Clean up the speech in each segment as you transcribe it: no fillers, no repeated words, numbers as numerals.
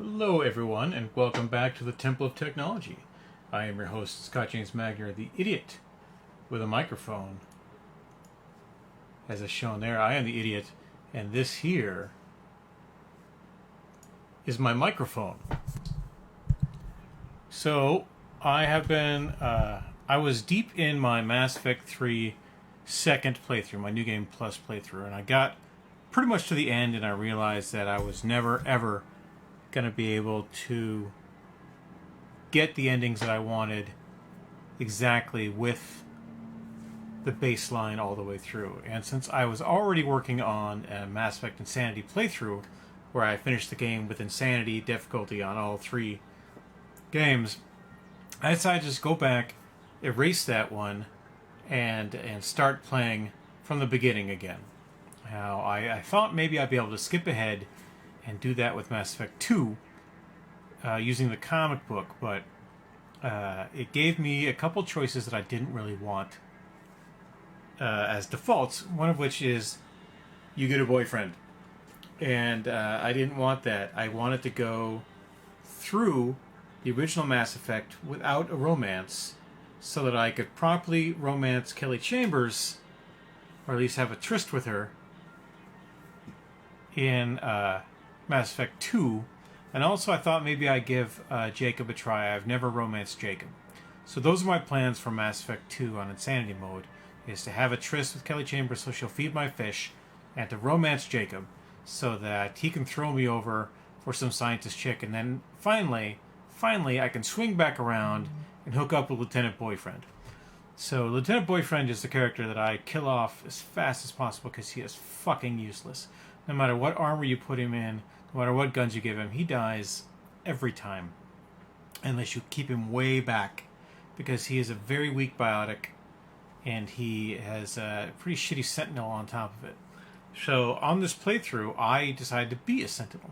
Hello everyone, and welcome back to the Temple of Technology. I am your host, Scott James Magner, the idiot with a microphone. As is shown there, I am the idiot, and this here is my microphone. So, I was deep in my Mass Effect 3 second playthrough, my New Game Plus playthrough, and I got pretty much to the end, and I realized that I was never, ever going to be able to get the endings that I wanted exactly with the baseline all the way through. And since I was already working on a Mass Effect Insanity playthrough, where I finished the game with Insanity difficulty on all three games, I decided to just go back, erase that one, and start playing from the beginning again. Now, I thought maybe I'd be able to skip ahead and do that with Mass Effect 2 using the comic book, but it gave me a couple choices that I didn't really want as defaults, one of which is you get a boyfriend. And I didn't want that. I wanted to go through the original Mass Effect without a romance so that I could properly romance Kelly Chambers, or at least have a tryst with her, in Mass Effect 2, and also I thought maybe I'd give Jacob a try. I've never romanced Jacob. So those are my plans for Mass Effect 2 on Insanity mode, is to have a tryst with Kelly Chambers so she'll feed my fish, and to romance Jacob so that he can throw me over for some scientist chick, and then finally I can swing back around and hook up with Lieutenant Boyfriend. So Lieutenant Boyfriend is the character that I kill off as fast as possible because he is fucking useless. No matter what armor you put him in, no matter what guns you give him, he dies every time. Unless you keep him way back. Because he is a very weak biotic, and he has a pretty shitty sentinel on top of it. So on this playthrough, I decided to be a sentinel,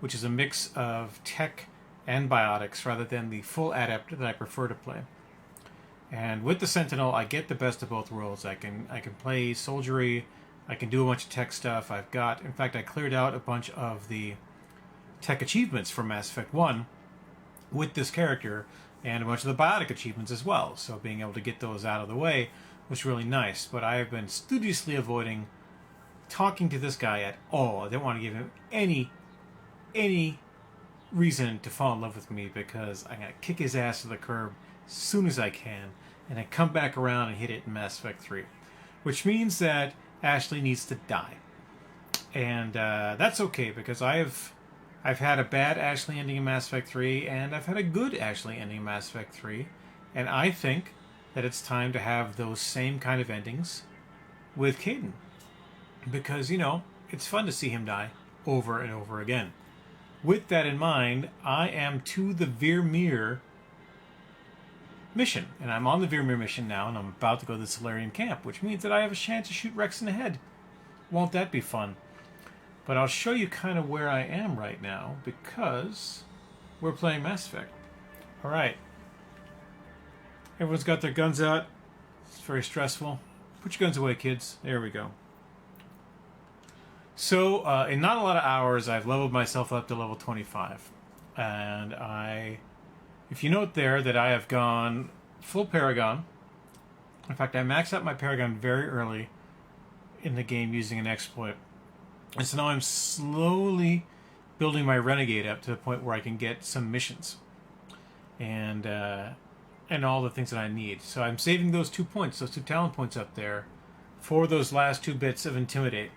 which is a mix of tech and biotics rather than the full adept that I prefer to play. And with the sentinel, I get the best of both worlds. I can play soldiery, I can do a bunch of tech stuff. In fact, I cleared out a bunch of the tech achievements from Mass Effect 1 with this character, and a bunch of the biotic achievements as well. So being able to get those out of the way was really nice. But I have been studiously avoiding talking to this guy at all. I didn't want to give him any reason to fall in love with me, because I'm going to kick his ass to the curb as soon as I can, and then come back around and hit it in Mass Effect 3. Which means that Ashley needs to die, and that's okay, because I've had a bad Ashley ending in Mass Effect 3, and I've had a good Ashley ending in Mass Effect 3, and I think that it's time to have those same kind of endings with Kaidan, because, you know, it's fun to see him die over and over again. With that in mind, I am to the Virmire Mission, and I'm on the Virmire Mission now, and I'm about to go to the Solarian camp, which means that I have a chance to shoot Rex in the head. Won't that be fun? But I'll show you kind of where I am right now, because we're playing Mass Effect. Alright. Everyone's got their guns out. It's very stressful. Put your guns away, kids. There we go. So, in not a lot of hours, I've leveled myself up to level 25. And if you note there that I have gone full Paragon. In fact, I maxed out my Paragon very early in the game using an exploit. And so now I'm slowly building my Renegade up to the point where I can get some missions. And all the things that I need. So I'm saving those 2 points, those 2 talent points up there, for those last 2 bits of Intimidate.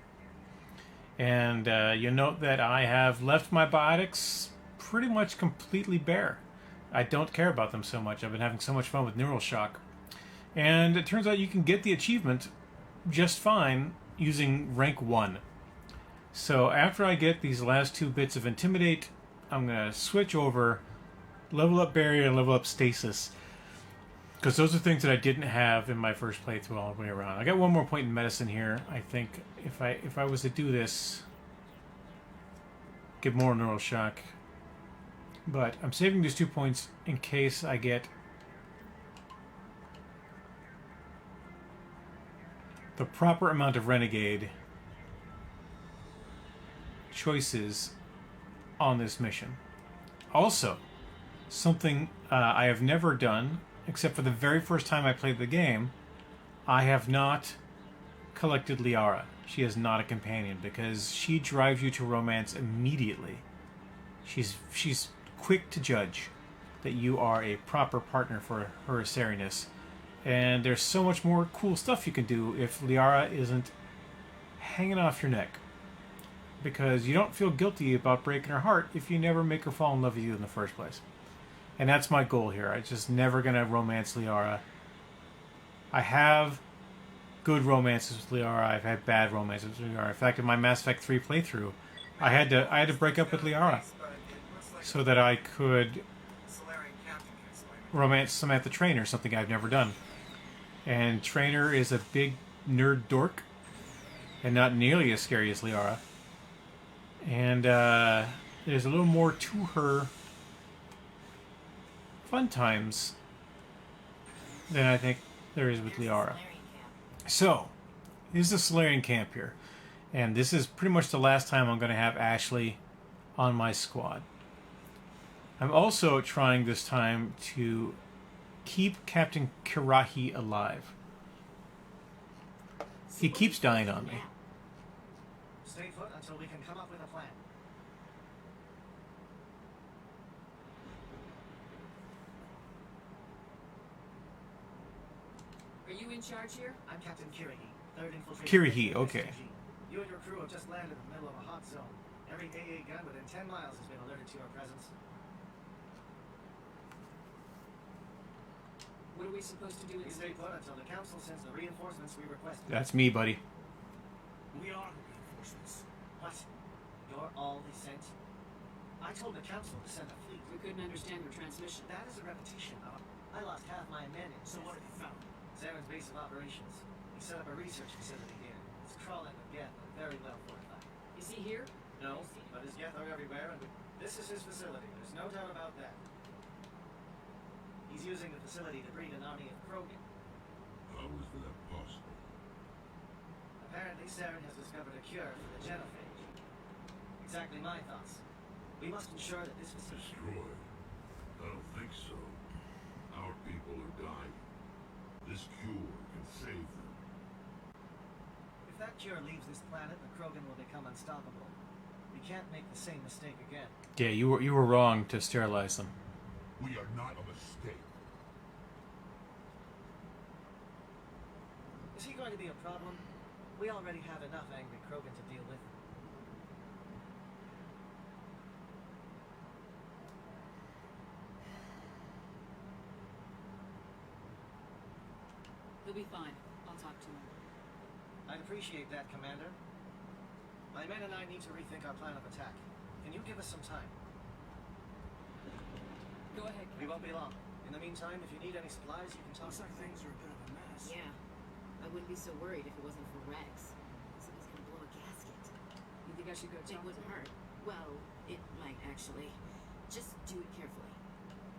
And you note that I have left my biotics pretty much completely bare. I don't care about them so much. I've been having so much fun with Neural Shock. And it turns out you can get the achievement just fine using rank 1. So after I get these last 2 bits of Intimidate, I'm going to switch over, level up Barrier and level up Stasis. Because those are things that I didn't have in my first playthrough all the way around. I got 1 more point in Medicine here. I think if I was to do this, get more Neural Shock. But I'm saving these 2 points in case I get the proper amount of Renegade choices on this mission. Also, something I have never done, except for the very first time I played the game, I have not collected Liara. She is not a companion because she drives you to romance immediately. She's quick to judge that you are a proper partner for her Aserinus. And there's so much more cool stuff you can do if Liara isn't hanging off your neck. Because you don't feel guilty about breaking her heart if you never make her fall in love with you in the first place. And that's my goal here. I'm just never going to romance Liara. I have good romances with Liara. I've had bad romances with Liara. In fact, in my Mass Effect 3 playthrough, I had to break up with Liara so that I could romance Samantha Trainer, something I've never done. And Trainer is a big nerd dork and not nearly as scary as Liara. And there's a little more to her fun times than I think there is with Liara. So, this is the Solarian camp here. And this is pretty much the last time I'm going to have Ashley on my squad. I'm also trying this time to keep Captain Kirahi alive. He keeps dying on me. Stay put until we can come up with a plan. Are you in charge here? I'm Captain Kirahi, 3rd Infiltration. Kirahi, okay. You and your crew have just landed in the middle of a hot zone. Every AA gun within 10 miles has been alerted to your presence. What are we supposed to do? You stay put until the Council sends the reinforcements we requested. That's me, buddy. We are the reinforcements. What? You're all they sent? I told the Council to send a fleet. We couldn't understand your transmission. That is a repetition of... I lost half my men in... So what have you found? Zaren's base of operations. He set up a research facility here. It's crawling with Geth and very well fortified. Is he here? No, but his Geth are everywhere, and this is his facility. There's no doubt about that. He's using the facility to breed an army of Krogan. How is that possible? Apparently, Zaren has discovered a cure for the genophage. Exactly my thoughts. We must ensure that this facility... Destroyed? I don't think so. Our people are dying. This cure can save them. If that cure leaves this planet, the Krogan will become unstoppable. We can't make the same mistake again. Yeah, you were wrong to sterilize them. We are not a mistake. Is he going to be a problem? We already have enough angry Krogan to deal with. He'll be fine. I'll talk to him. I'd appreciate that, Commander. My men and I need to rethink our plan of attack. Can you give us some time? Go ahead. We won't be long. In the meantime, if you need any supplies, you can talk. Looks like things are a bit of a mess. Yeah. I wouldn't be so worried if it wasn't for Rex. Somebody's gonna blow a gasket. You think I should go It talk wouldn't to him? hurt. Well, it might actually. Just do it carefully.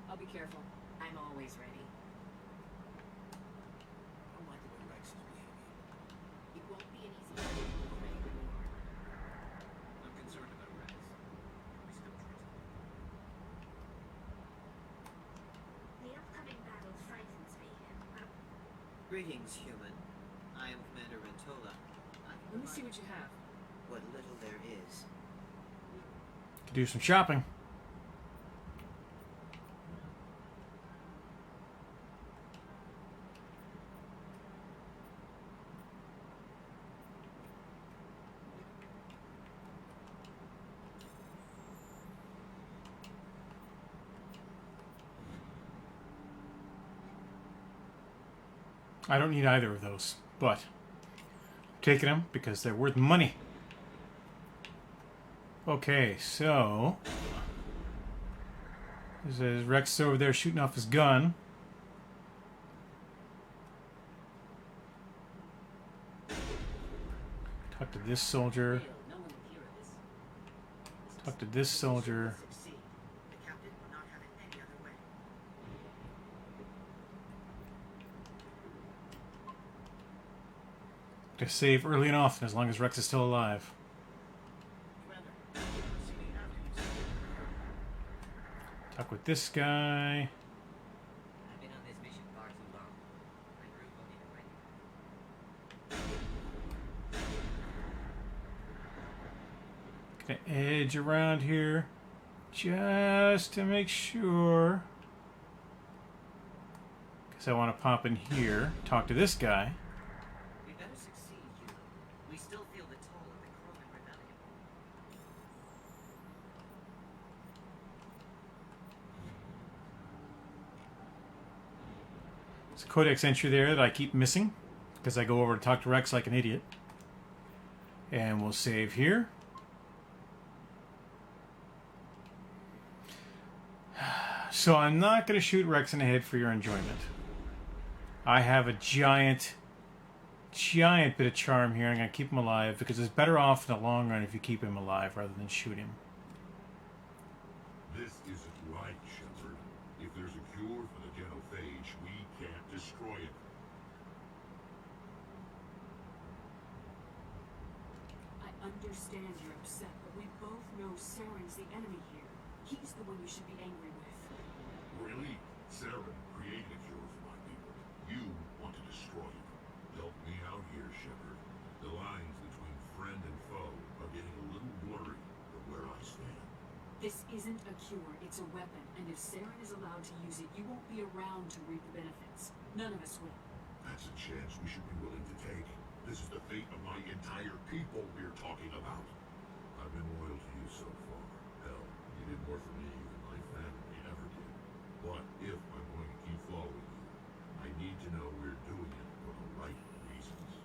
I'll be careful. I'm always ready. I don't like the way Rex is behaving. It won't be an easy fight if you're ready when you are. I'm concerned about Rex. We still trust him. The upcoming battle frightens me. Greetings, human. I am Commander Rentola. Let me see what you have. What little there is. Could do some shopping. I don't need either of those, but I'm taking them because they're worth money. Okay, so there's Rex over there shooting off his gun. Talk to this soldier. No one will hear of this. Talk to this soldier. Succeed. The captain will not have it any other way. To save early and often as long as Rex is still alive. Commander, proceeding after you. talk with this guy. I've been on this mission far too long. My group won't even recognize me. Gonna edge around here just to make sure. Because I want to pop in here, talk to this guy. We better succeed, human. We still feel the toll of the Krogan rebellion. There's a codex entry there that I keep missing because I go over to talk to Rex like an idiot. And we'll save here. So I'm not going to shoot Rex in the head for your enjoyment. I have a giant bit of charm here. I'm going to keep him alive because it's better off in the long run if you keep him alive rather than shoot him. This isn't right, Shepard. If there's a cure for the genophage, we can't destroy it. I understand you're upset, but we both know Saren's the enemy here. He's the one you should be angry with. Really? Saren created a cure for my people. You want to destroy it. Help me out here, Shepard. The lines between friend and foe are getting a little blurry from where I stand. This isn't a cure, it's a weapon, and if Saren is allowed to use it, you won't be around to reap the benefits. None of us will. That's a chance we should be willing to take. This is the fate of my entire people we're talking about. I've been loyal to you so far. Hell, you did more for me than my family ever did. But if I'm going to keep following you, I need to know we're doing it for the right reasons.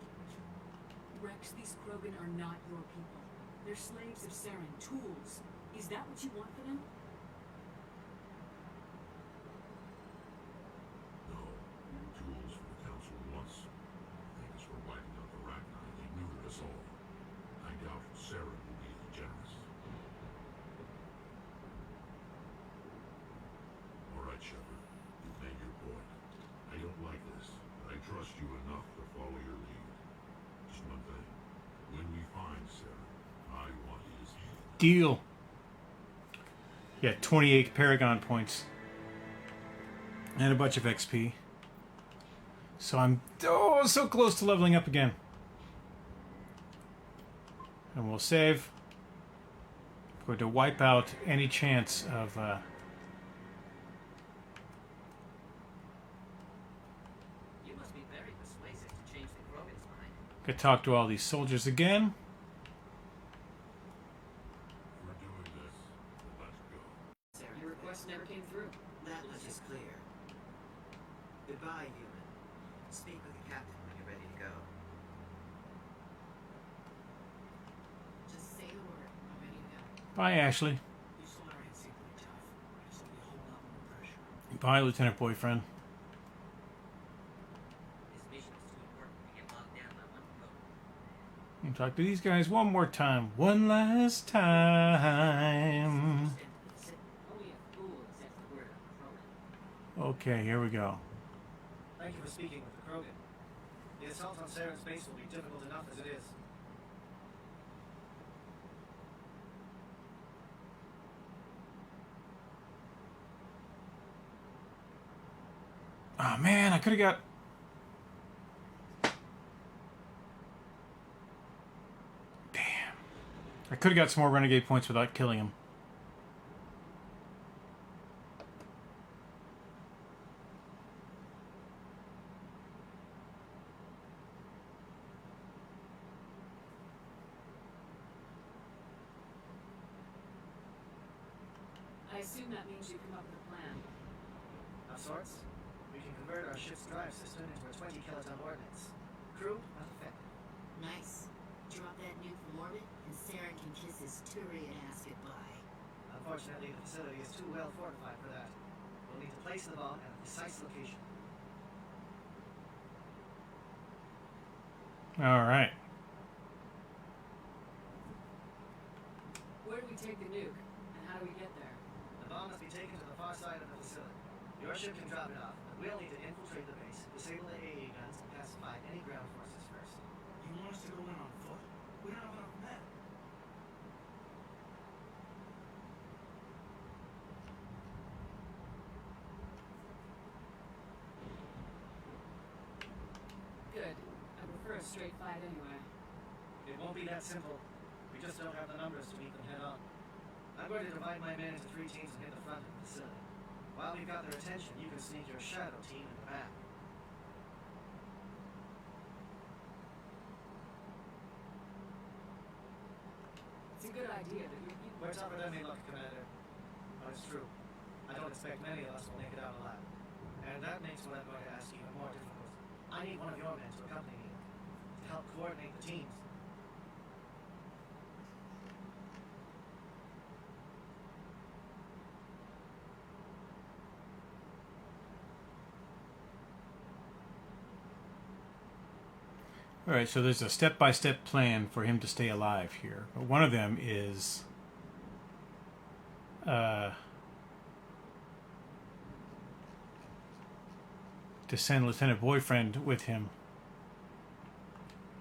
Rex, these Krogan are not your people. They're slaves of Saren, tools. Is that what you want for them? No, we were tools for the Council once. Thank us for wiping out the Rachni. They neutered us all. I doubt Saren will be as generous. All right, Shepard. You've made your point. I don't like this, but I trust you enough to follow your lead. Just one thing. When we find Saren, I want his hand. Deal. Yeah, 28 Paragon points. And a bunch of XP. So I'm so close to leveling up again. And we'll save. I'm going to wipe out any chance of... You must be very persuasive to change the Krogan's mind. Could talk to all these soldiers again. We're doing this. Let's go. Saren, your request never came through. That much is clear. Goodbye, human. Speak with the captain when you're ready to go. Just say the word. I'm ready to go. Bye, Ashley. These Solarians seem pretty tough. I just need a whole lot more pressure. Bye, Lieutenant Boyfriend. This mission is too important to get bogged down by one Krogan. I'll talk to these guys one more time. One last time. Only a fool accepts the word of Krogan. Okay, here we go. Thank you for speaking with the Krogan. The assault on Saren's base will be difficult enough as it is. Oh man, I could have got... Damn. I could have got some more Renegade points without killing him. I assume that means you come up with a plan. Of sorts, we can convert our ship's drive system into a 20-kiloton ordnance. Crew, not affected. Nice. Drop that nuke from orbit, and Saren can kiss his Turian ass goodbye. Unfortunately, the facility is too well fortified for that. We'll need to place the bomb at a precise location. Alright. Where do we take the nuke? And how do we get there? The bomb must be taken to the far side of the facility. Your ship can drop it off, but we'll need to infiltrate the base, disable the AA guns, and pacify any ground forces first. You want us to go in on foot? We don't have enough men. a straight fight anyway. It won't be that simple. We just don't have the numbers to meet them head on. I'm going to divide my men into 3 teams and hit the front of the facility. While we've got their attention, you can sneak your shadow team in the back. It's a good idea, but you We're tougher than we look, Commander. But it's true. I don't expect many of us will make it out alive. And that makes what I'm going to ask even more difficult. I need one of your men to accompany me, to help coordinate the teams. All right, so there's a step-by-step plan for him to stay alive here. But one of them is to send Lieutenant Boyfriend with him.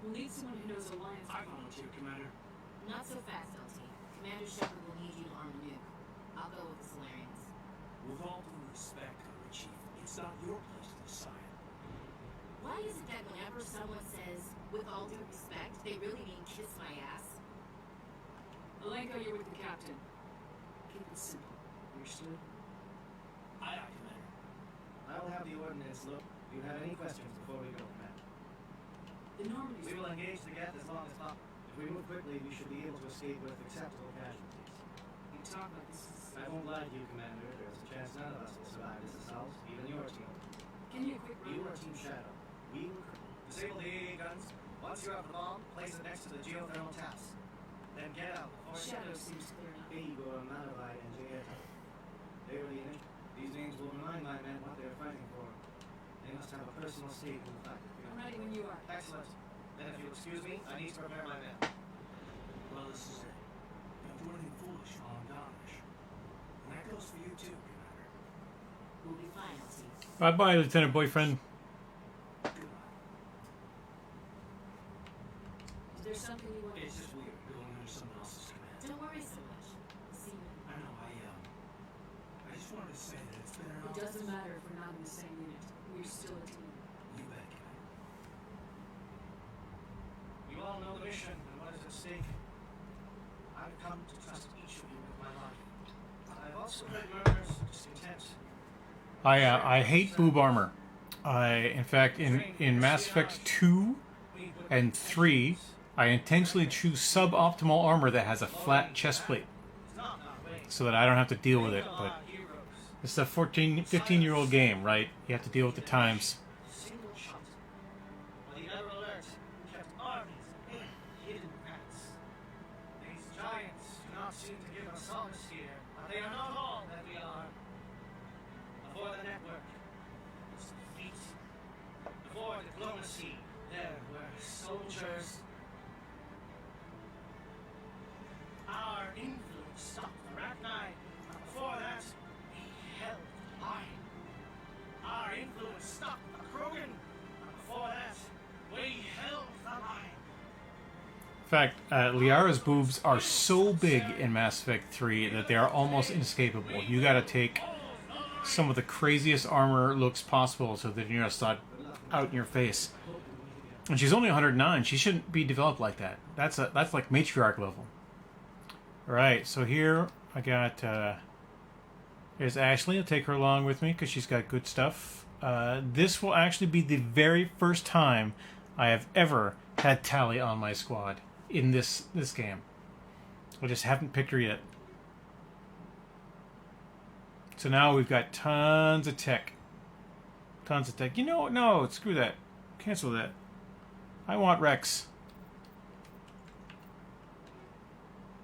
We'll need someone who knows Alliance. I volunteer, Commander. Not so fast, LT. Commander Shepard will need you to arm the nuke. I'll go with the Solarians. With all due respect, Commander Chief, it's not your place to decide. Why is it that whenever someone says, with all due respect, they really mean kiss my ass? Alenko, you're with the captain. Keep it simple. Understood? Aye, aye, Commander. I'll have the ordnance look. Do you have any questions before we go, Commander? The Normandy's... We will engage the gap as long as possible. If we move quickly, we should be able to escape with acceptable casualties. You talk like this is... I won't lie to you, Commander. There's a chance none of us will survive this assault, even your team. Give me a quick You run. are Team Shadow. We will disable the AA guns. Once you're off the bomb, place it next to the geothermal taps. Then get out before Shadow seems clear enough. Igor, Manavai, and Jayeta. They were the initial. These names will remind my men what they are fighting for. They must have a personal stake in the fight. I'm ready when you are. Excellent. Then if you'll excuse me, I need to prepare my men. Well, this is it. Don't do anything foolish while I'm gone-ish. And that goes for you too, Commander. We'll be fine, LT. Bye-bye, Lieutenant Boyfriend. Goodbye. Is there something you want? It's just weird going under someone else's command. Don't worry so much. We'll see you. I know, I just wanted to say that it's been an It doesn't matter if we're not in the same unit. We're still a team. You bet, Commander. You all know the mission and what is at stake. I've come to trust each of you with my life. I've also heard murmurs of discontent. I hate boob armor. In fact, in Mass Effect 2 and 3, I intentionally choose suboptimal armor that has a flat chest plate so that I don't have to deal with it. But this is a 15-year-old game, right? You have to deal with the times. Single shot. But the ever alert kept armies in hidden rats. These giants do not seem to give us solace here, but they are not all that we are. Before the network, it's the fleet. Before diplomacy, there were soldiers. Our influence stopped the Rachni. Before that, we held line. Our influence stopped the Krogan. Before that, we held the line. In fact, Liara's boobs are so big in Mass Effect 3 that they are almost inescapable. You gotta take some of the craziest armor looks possible so that you're not out in your face. And she's only 109. She shouldn't be developed like that. That's like matriarch level. Alright, so here I got there's Ashley. I'll take her along with me because she's got good stuff. This will actually be the very first time I have ever had Tali on my squad in this game. I just haven't picked her yet. So now we've got tons of tech. Tons of tech. You know what? No, screw that. Cancel that. I want Rex.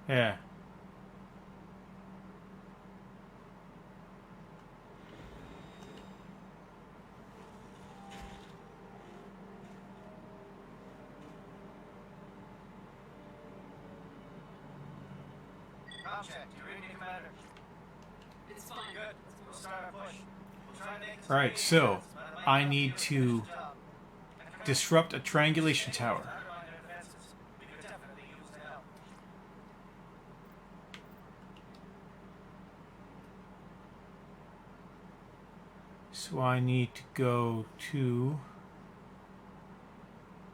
Yeah. Ground check. You're ready, Commander. It's fine. Good. We'll start our push. We'll try and make this Alright, pretty so intense, but it might I not need be a to finished job. And disrupt a triangulation tower. Underline their defenses. We could definitely use the help. So I need to go to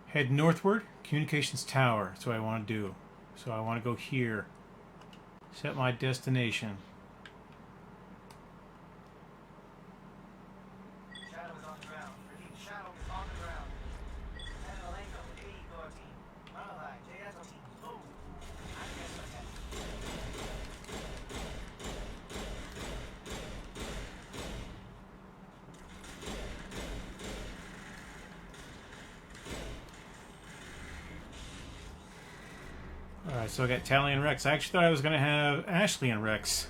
Head northward. Communications tower. That's what I want to do. So I want to go here. Set my destination. Shadow is on the ground. Repeat, Shadow is on the ground. Lieutenant Malenko, A Core Team. Monolai, JSO Team. Boom. I'm guessing ahead. Alright, so I got Tally and Rex. I actually thought I was going to have Ashley and Rex.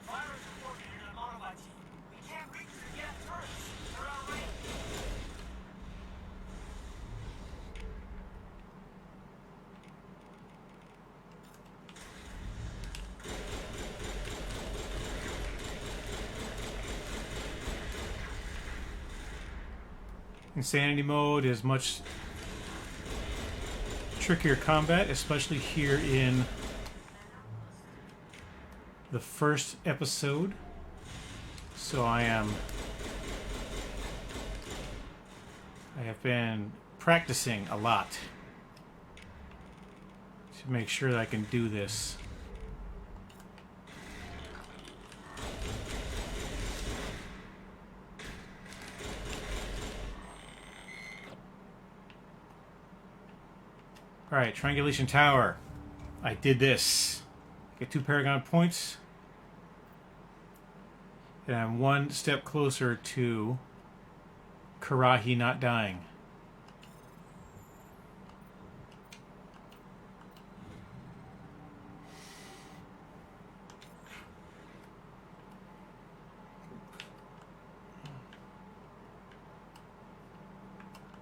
Fire is reported in a Monolai team. We can't reach the yet turrets. They're out range. Insanity mode is much trickier combat, especially here in the first episode. So I have been practicing a lot to make sure that I can do this. Alright, Triangulation Tower. I did this. Get 2 Paragon points. And I'm 1 step closer to Karahi not dying.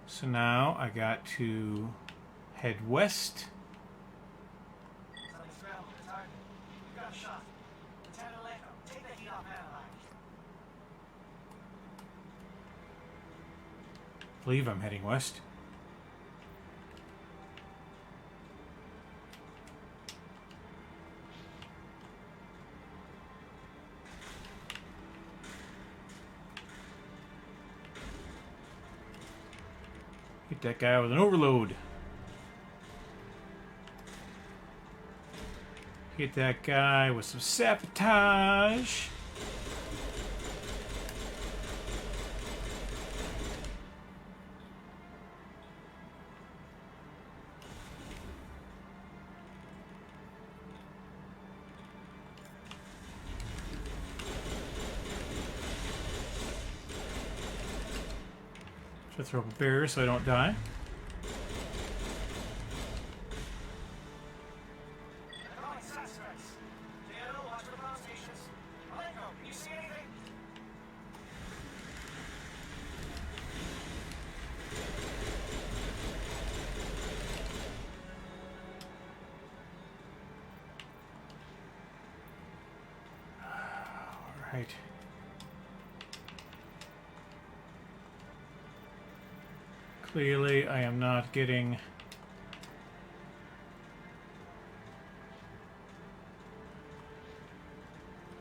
So now I got to head west. Something's ground with the target. We've got a shot. Lieutenant Malenko, take the heat off Monolai. I believe I'm heading west. Hit that guy with an overload. Hit that guy with some sabotage. Should throw up a barrier so I don't die. They're calling suspects. JO, watch for ground stations. Malenko, can you see anything? All right. Clearly, I am not getting...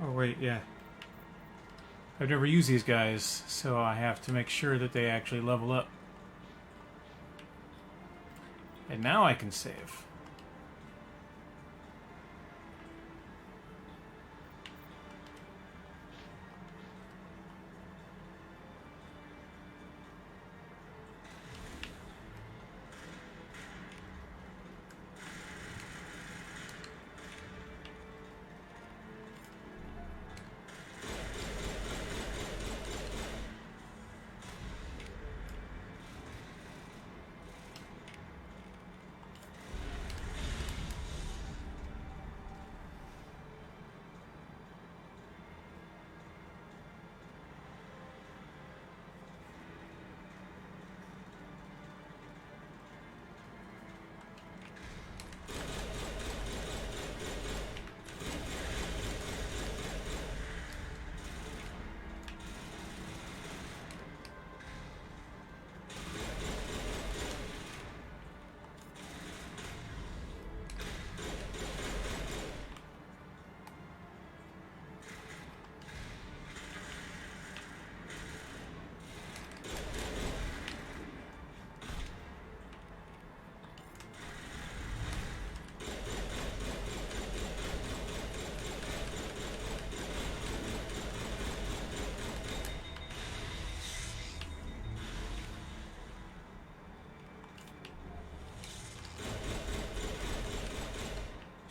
Oh, wait, yeah. I've never used these guys, so I have to make sure that they actually level up. And now I can save.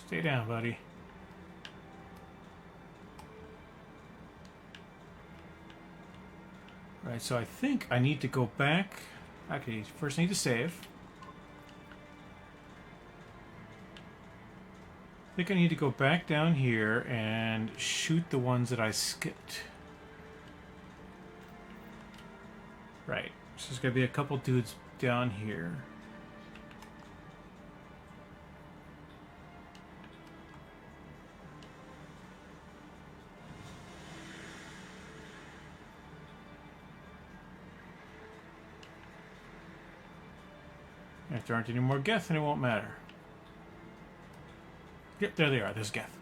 Stay down, buddy. Right, so I think I need to go back. Okay, first I need to save. I think I need to go back down here and shoot the ones that I skipped. Right, so there's gonna be a couple dudes down here. If there aren't any more Geth, then it won't matter. Yep, there they are. There's Geth.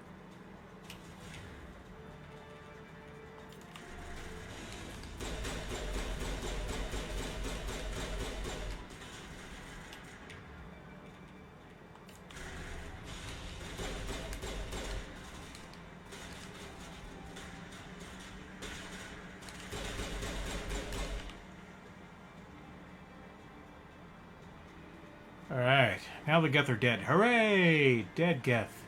Alright, now the Geth are dead. Hooray! Dead Geth.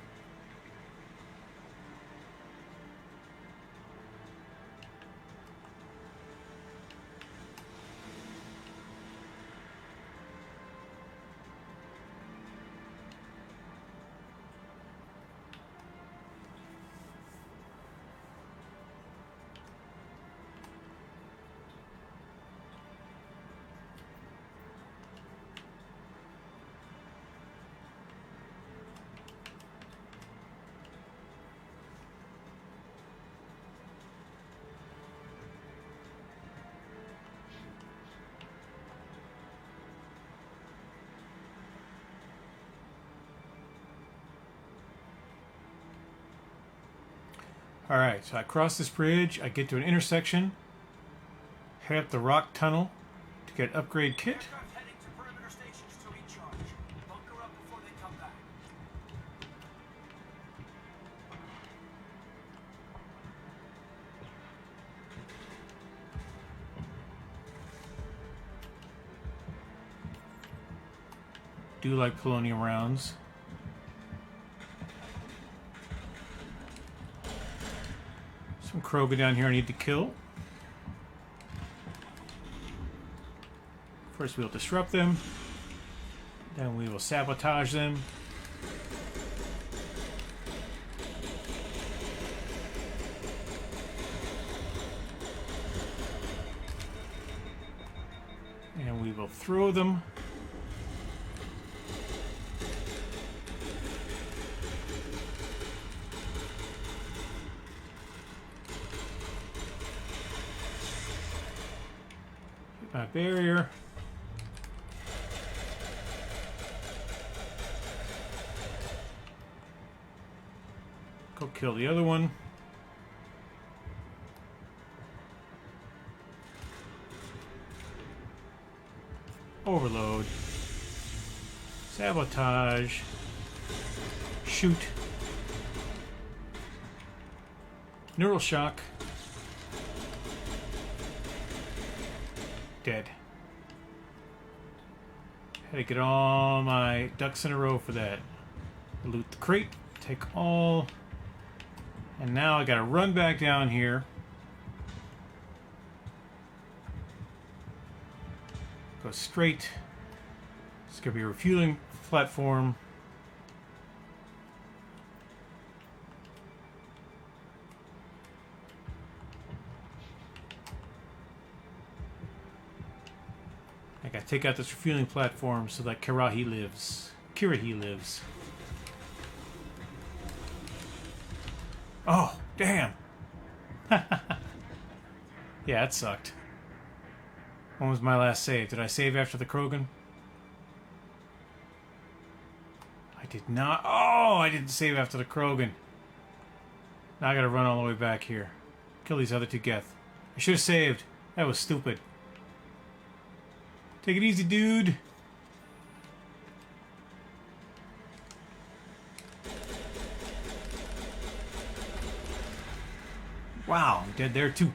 Alright, so I cross this bridge, I get to an intersection, head up the rock tunnel to get an upgrade kit. Aircraft heading to perimeter stations to recharge. Bunker up before they come back. Do like polonium rounds. Some Krogan down here I need to kill. First we'll disrupt them. Then we will sabotage them. And we will throw them. My barrier. Go kill the other one. Overload. Sabotage. Shoot. Neural shock. Dead. Had to get all my ducks in a row for that. Loot the crate, take all, and now I gotta run back down here. Go straight. It's gonna be a refueling platform. I gotta take out this refueling platform so that Kirahi lives. Oh, damn. Yeah, it sucked. When was my last save? Did I save after the Krogan? I did not. Oh, I didn't save after the Krogan. Now I gotta run all the way back here. Kill these other two Geth. I should have saved. That was stupid. Take it easy, dude. Wow, I'm dead there too.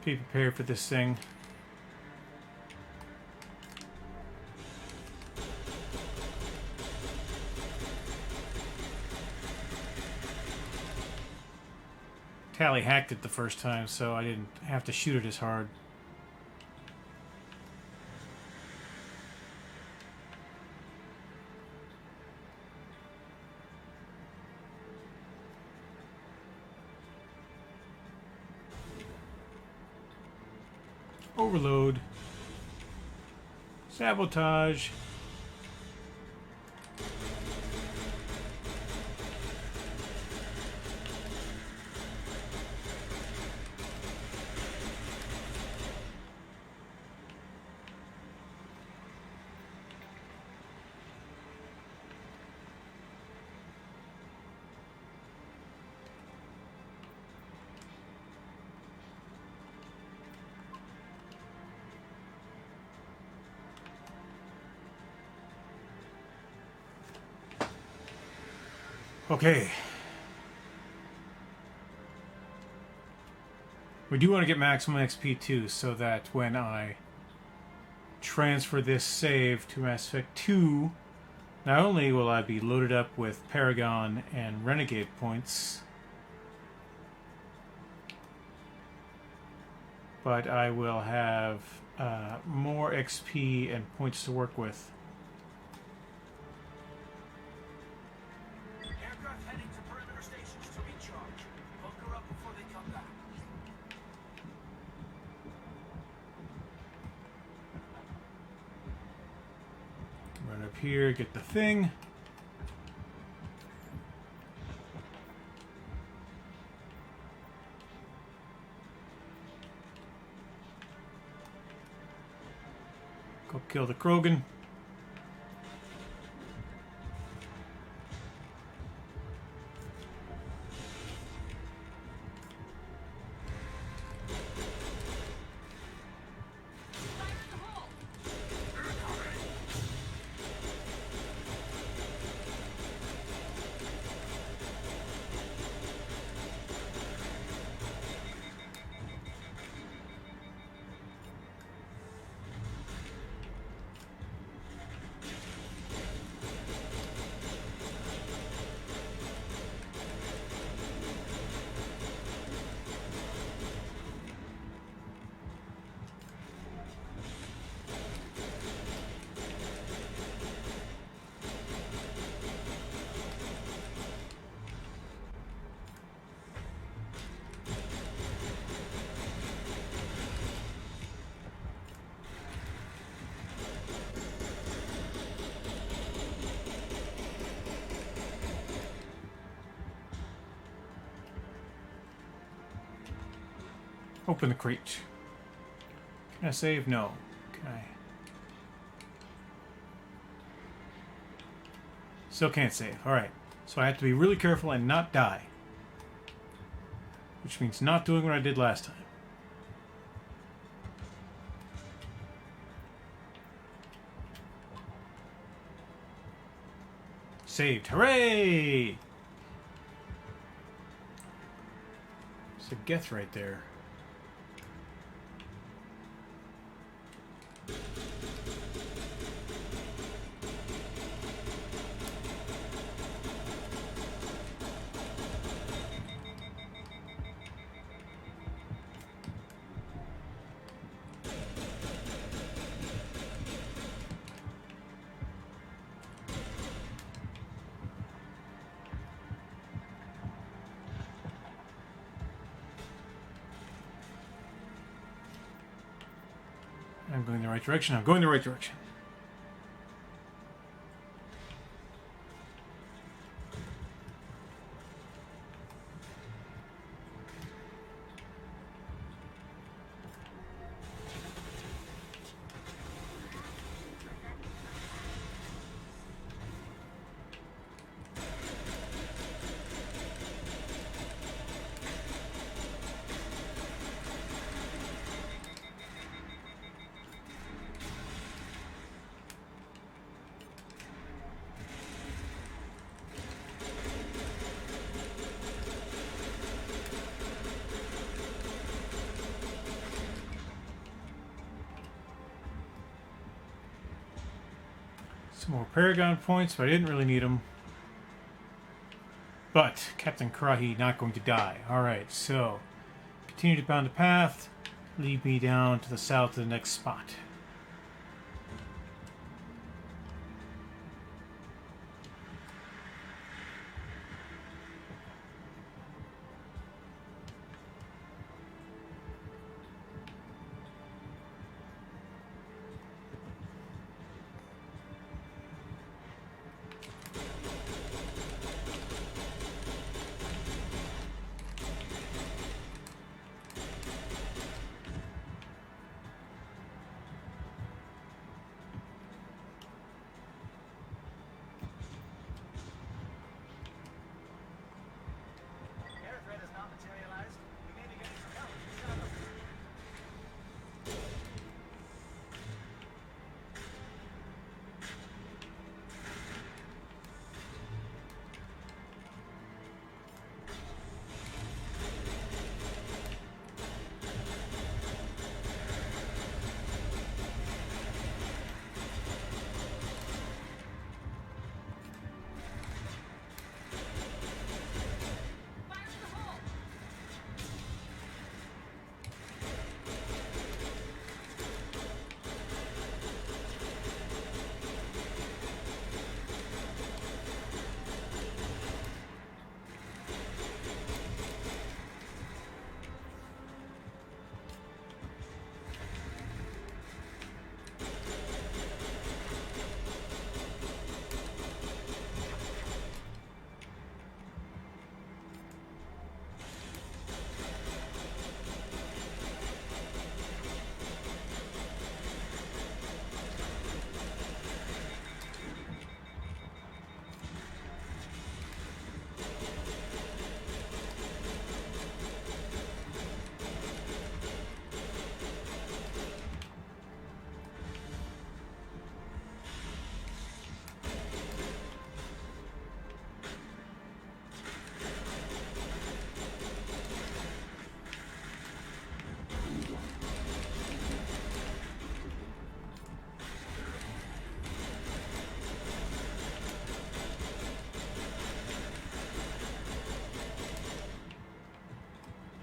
Be prepared for this thing. Tally hacked it the first time, so I didn't have to shoot it as hard. Overload. Sabotage. Okay. We do want to get maximum XP too, so that when I transfer this save to Mass Effect 2, not only will I be loaded up with Paragon and Renegade points, but I will have more XP and points to work with. Aircraft heading to perimeter stations to recharge. Bunker up before they come back. Run up here, get the thing. Go kill the Krogan. Open the crate. Can I save? No. Okay. Still can't save. Alright. So I have to be really careful and not die. Which means not doing what I did last time. Saved. Hooray! It's a Geth right there. I'm going in the right direction. I'm going the right direction. Some more Paragon points, but I didn't really need them. But Captain Karahi not going to die. Alright, so continue to bound the path. Lead me down to the south to the next spot. Air threat has not materialized. We may be getting some help from the shadow.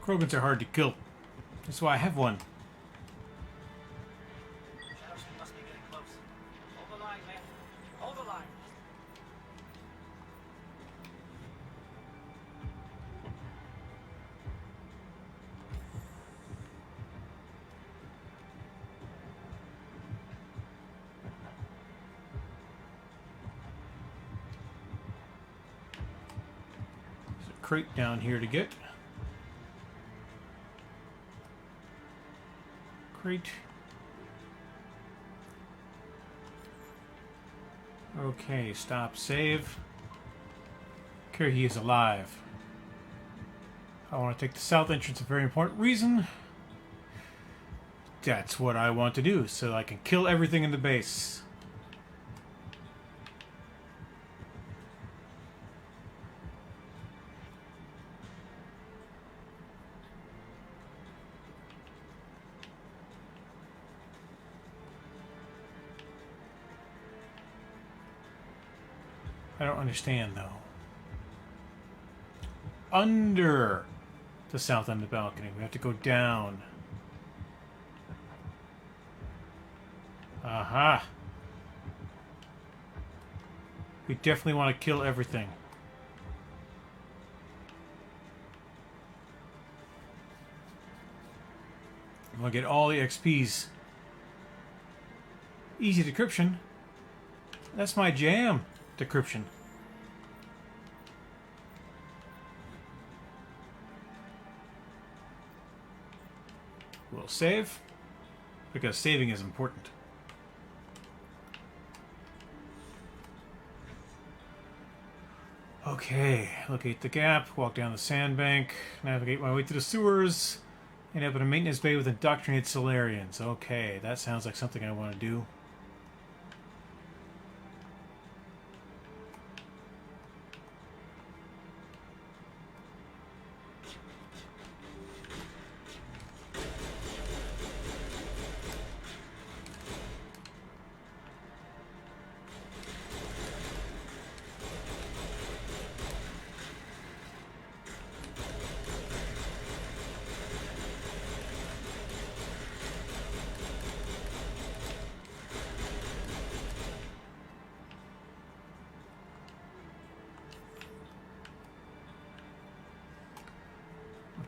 Krogans are hard to kill. That's why I have one. Shadow King must be getting close. Hold the line, man. Hold the line. There's a crate down here to get. Crate. Okay, stop, save. Carrie is alive. I want to take the south entrance, a very important reason. That's what I want to do, so I can kill everything in the base. I don't understand, though. Under the south end of the balcony. We have to go down. Aha! We definitely want to kill everything. We want to get all the XPs. Easy decryption. That's my jam. Decryption. We'll save, because saving is important. Okay, locate the gap, walk down the sandbank, navigate my way to the sewers, end up in a maintenance bay with indoctrinated Solarians. Okay, that sounds like something I want to do.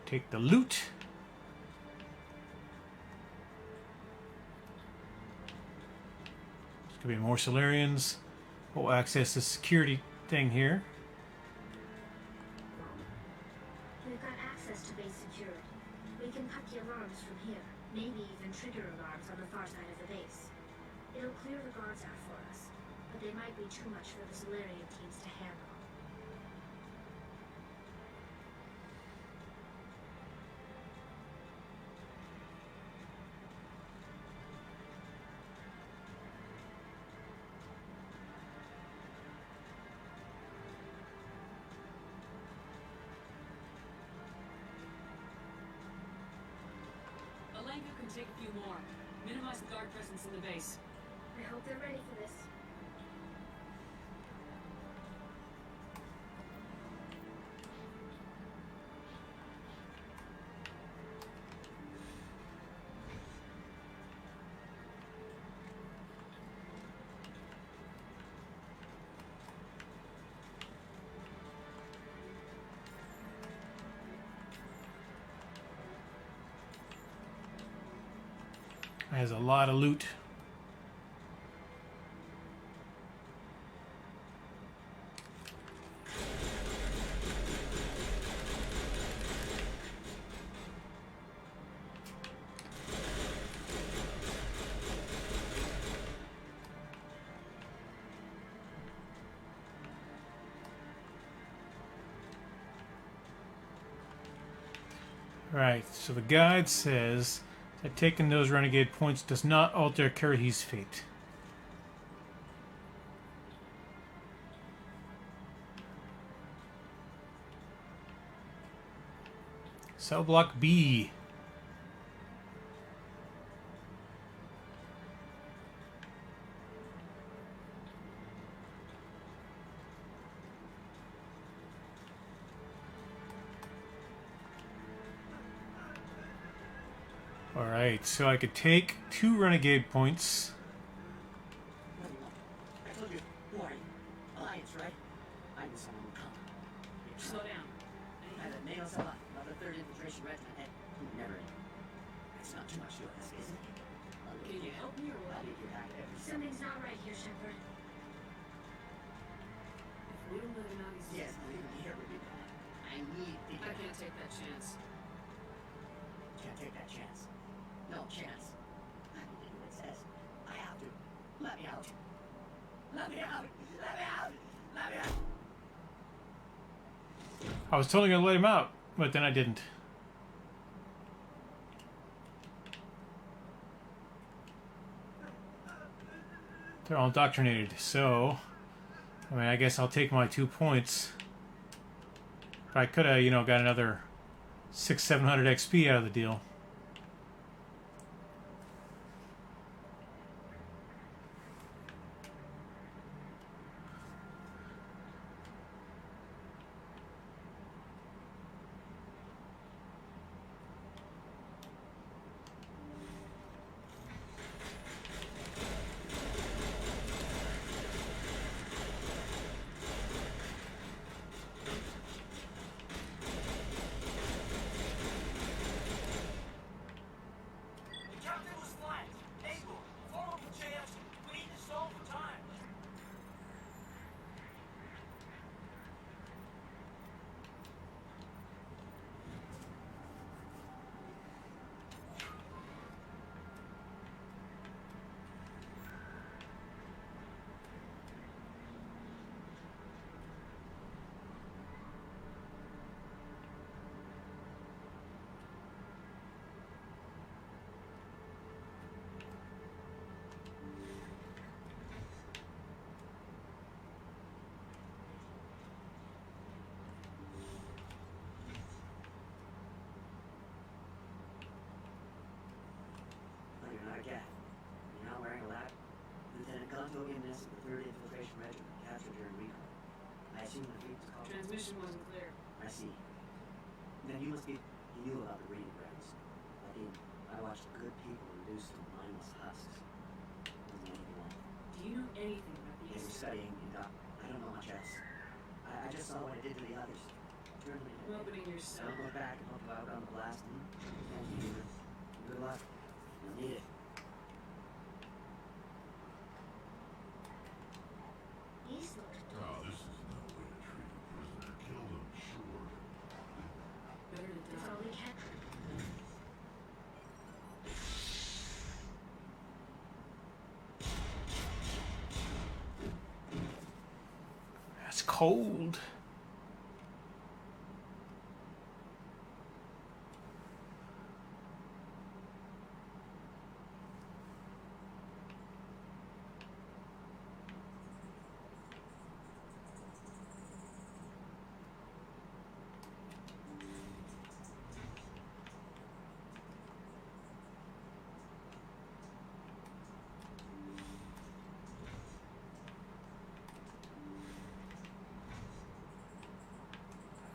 Take the loot. There's gonna be more Solarians. We'll access the security thing here. We've got access to base security. We can cut the alarms from here. Maybe even trigger alarms on the far side of the base. It'll clear the guards out for us, but they might be too much for the Solarian teams to handle. Alenka can take a few more. Minimize the guard presence in the base. I hope they're ready for this. Has a lot of loot. Right, so the guide says that taking those renegade points does not alter Carrie's fate. Cell block B. Alright, so I could take 2 renegade points. What do you want? I told you. Who are you? Alliance, right? I knew someone would come. Slow down. I had nails a lot about the 3rd Infiltration Regiment head. Never in. It's not too much to ask, is it? Can you help me or I'll what? leave you back every Something's not right here, Shepard. If we don't let him out, he's Yes, leave me here would be bad. I need to I get can't take that chance. Can't take that chance. No chance. I need to do what it says. I have to. Let me out. Let me out. Let me out. Let me out. I was totally going to let him out, but then I didn't. They're all indoctrinated, so I mean, I guess I'll take my 2 points. But I could have, you know, got another 600-700 XP out of the deal. The captain was flanked. Able. Follow the JS. We need to stall for time. No, you're not a cat. You're not wearing a lab. Lieutenant Gontovian of the 3rd Infiltration Regiment, captured during recon. I assume the fleet was called. Transmission wasn't clear. I see. Then you must be. You knew about the breeding grounds. I did. I watched good people reduced to mindless husks. Wasn't anything like it. Do you know anything about They were these? studying in doc. I don't know much else. I just saw what it did to the others. expertly. Opening yourself. Don't look back and help out on the blasting. Thank you. Good luck. You'll need it. These look Oh, this is no way to treat a prisoner. Kill them, sure. Better to That's die. all we can. That's cold.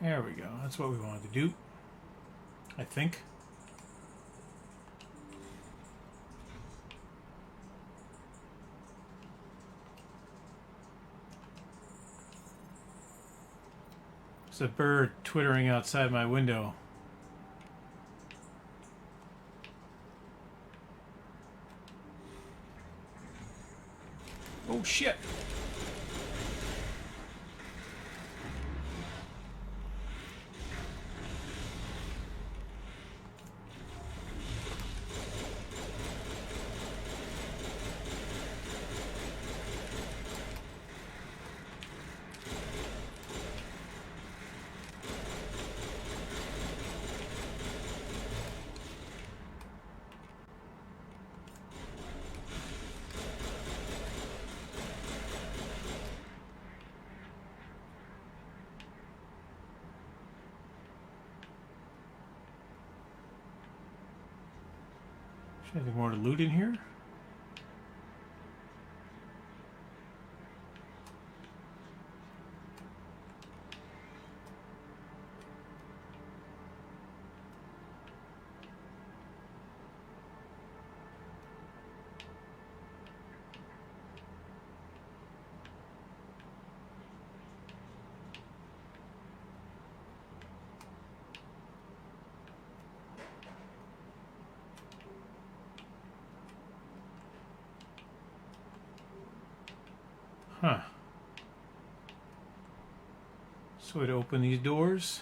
There we go. That's what we wanted to do, I think. There's a bird twittering outside my window. Oh shit! Anything more to loot in here? Huh. So we'd open these doors.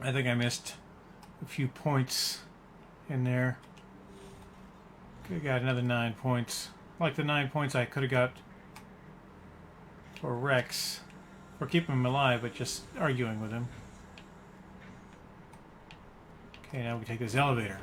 I think I missed a few points in there. Could have got another 9 points. Like the 9 points I could have got for Rex. For keeping him alive, but just arguing with him. Okay, now we take this elevator.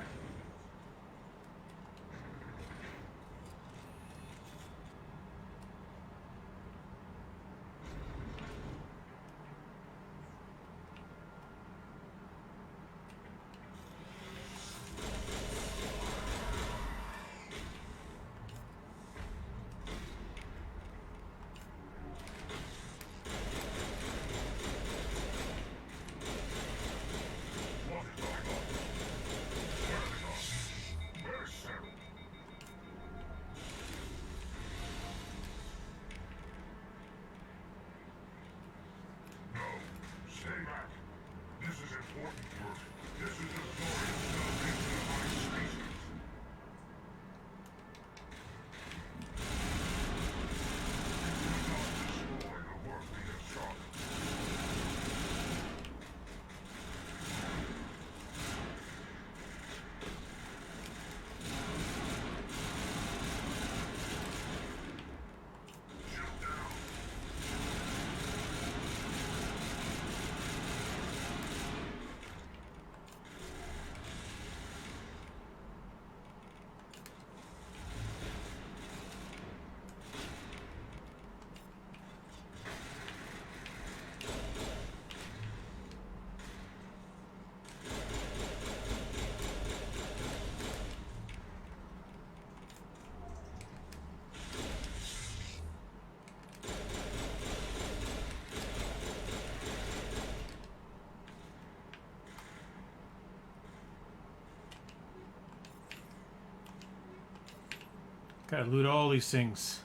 Gotta loot all these things.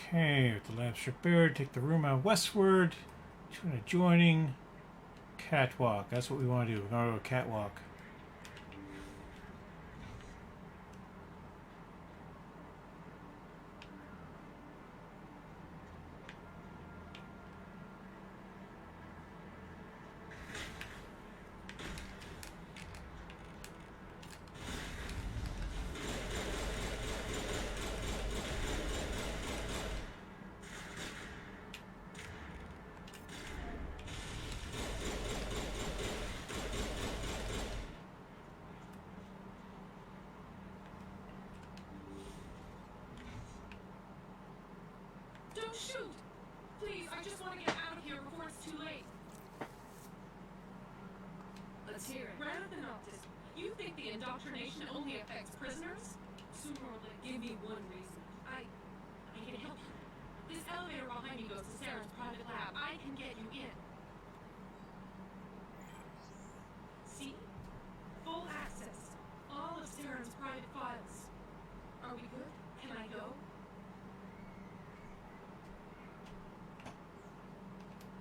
Okay, with the lamp strip buried, take the room out westward. To an adjoining catwalk. That's what we want to do. We're going to go to a catwalk. Don't shoot! Please, I just want to get out of here before it's too late. Let's hear it. Rather than optics, you think the indoctrination only affects prisoners? Sooner or later, give me one reason. I can help you. This elevator behind me goes to Sarah's private lab. I can get you in. See? Full access. All of Sarah's private files. Are we good? Can I go?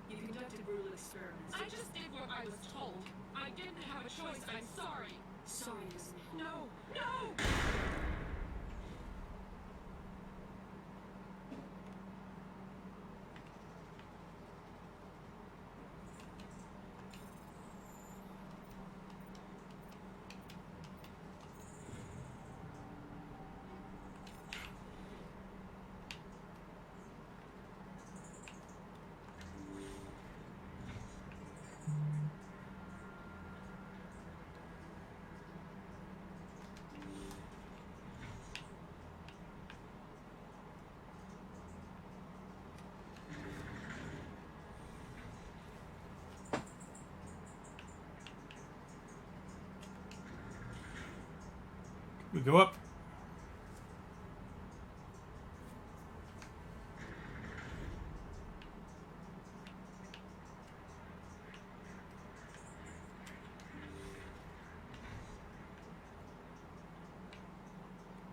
You conducted brutal experiments. I just did what I was told. I didn't have a choice. I'm sorry. Sorry doesn't help. No! No! We go up.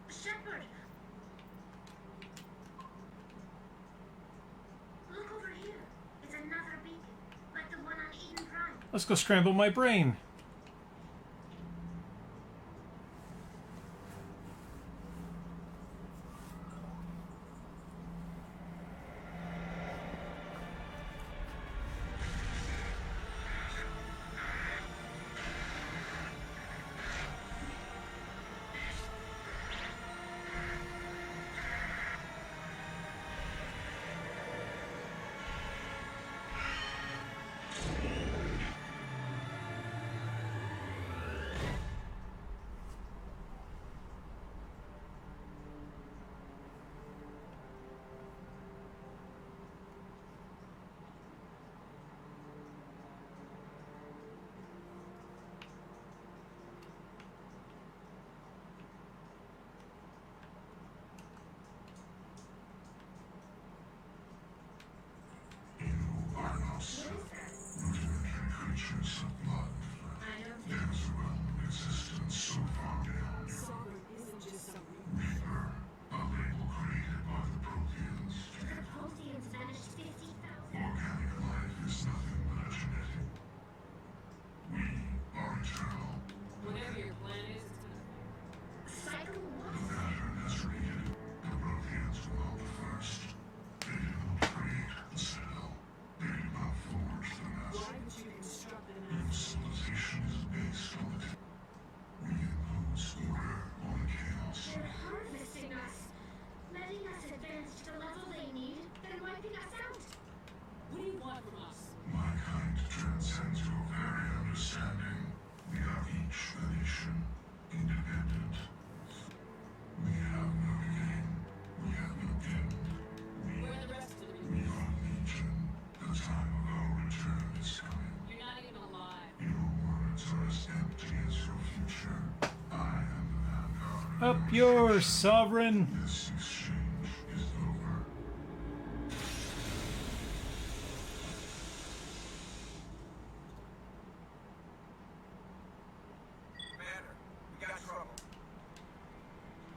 Shepard! Look over here. It's another beacon, like the one on Eden Prime. Let's go scramble my brain. Up yours, sovereign. This exchange is over. Commander, we got trouble.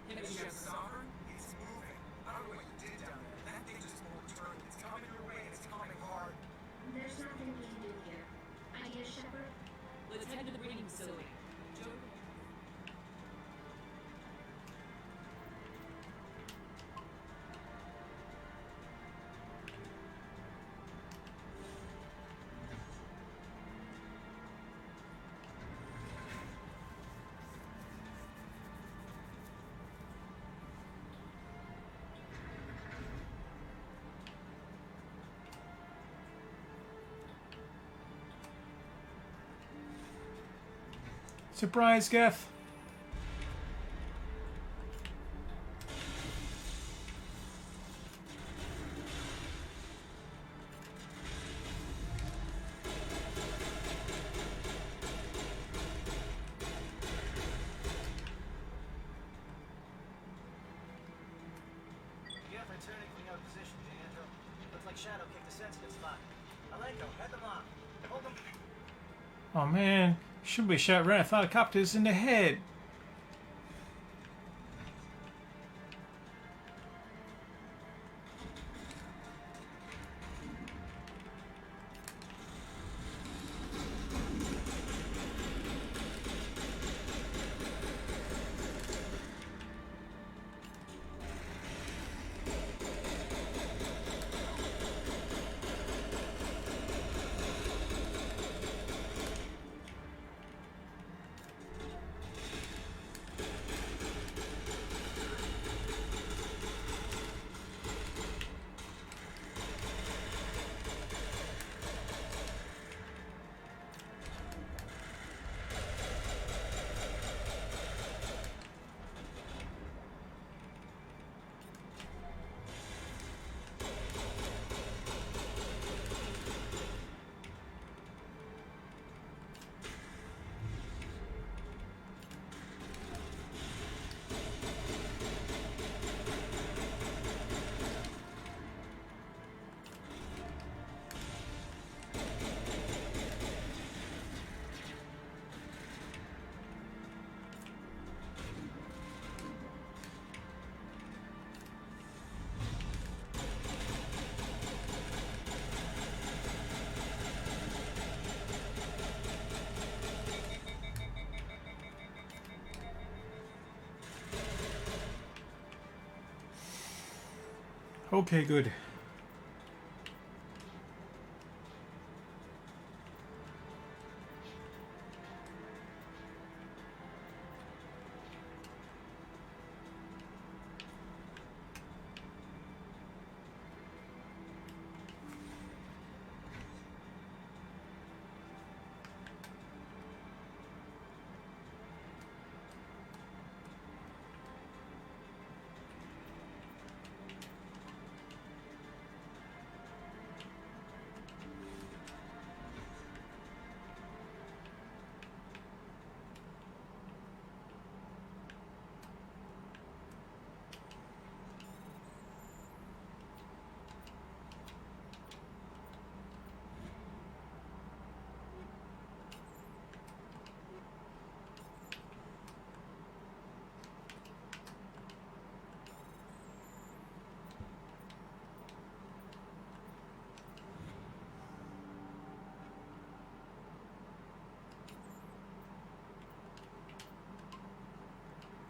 Hit Ship Sovereign? It's moving. I don't know what you did down there. That thing just won't turn. It's coming your way and it's coming hard. There's nothing we can do here. Idea, Shepard? Let's head to the breeding facility. Joe? Surprise, Geth. You have returning from your position, D'Angelo. Looks like Shadow kicked a sensitive spot. Alenko, head them off. Hold them. Oh man, should be shot right. I thought a copter's in the head. Okay, good.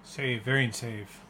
Save, variant save.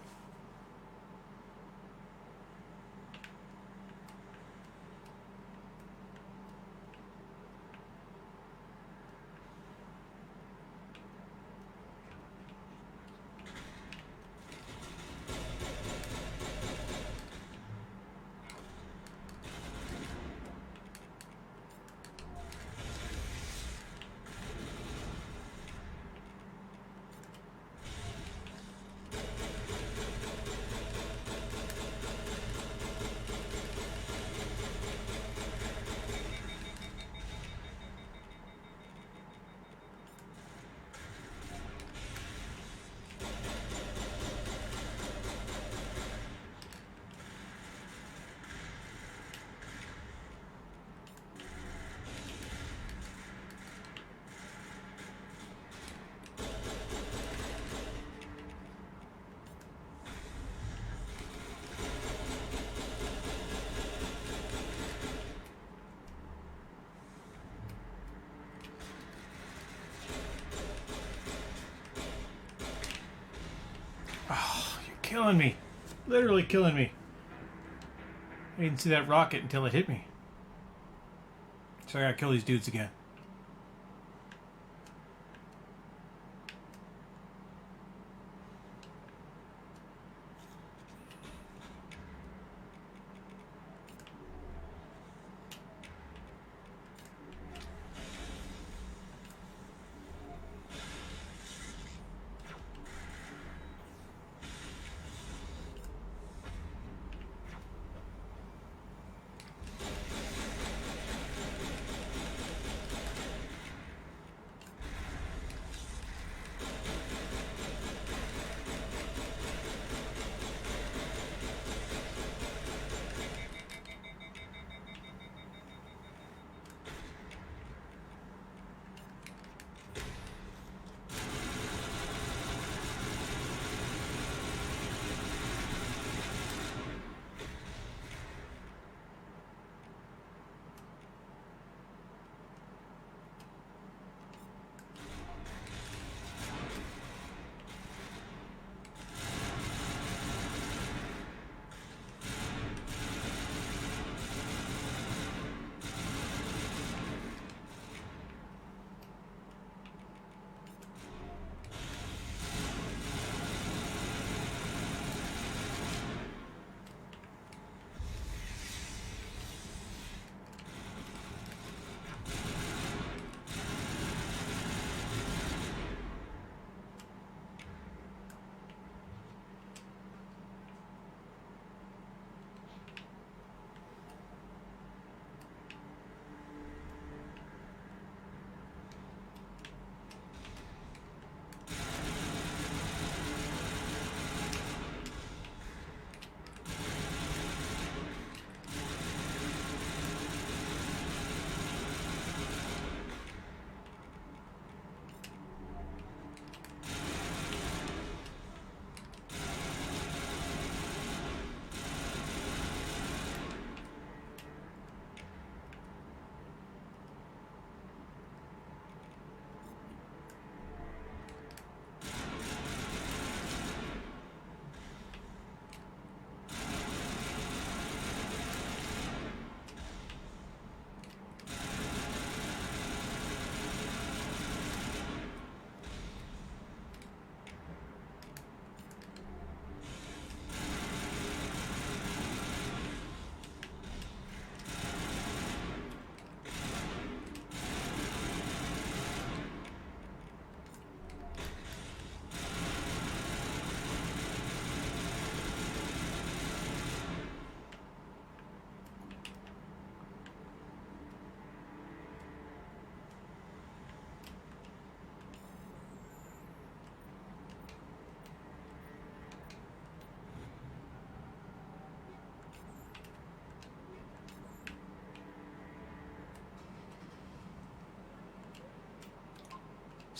killing me. Literally killing me. I didn't see that rocket until it hit me. So I gotta kill these dudes again.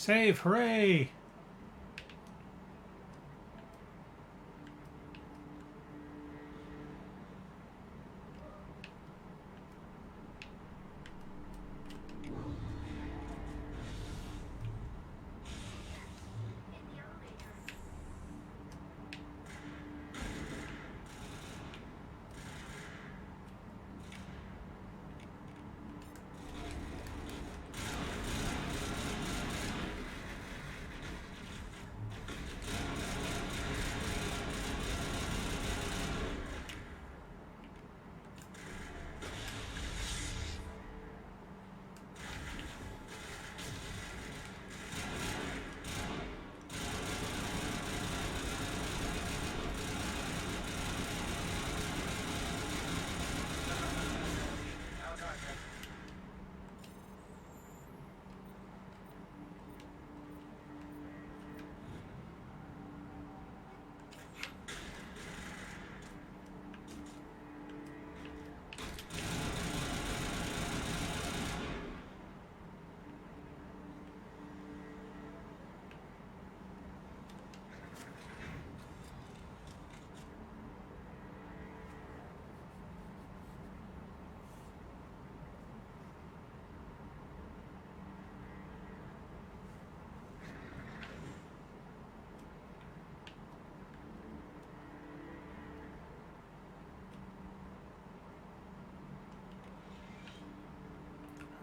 Save, hooray!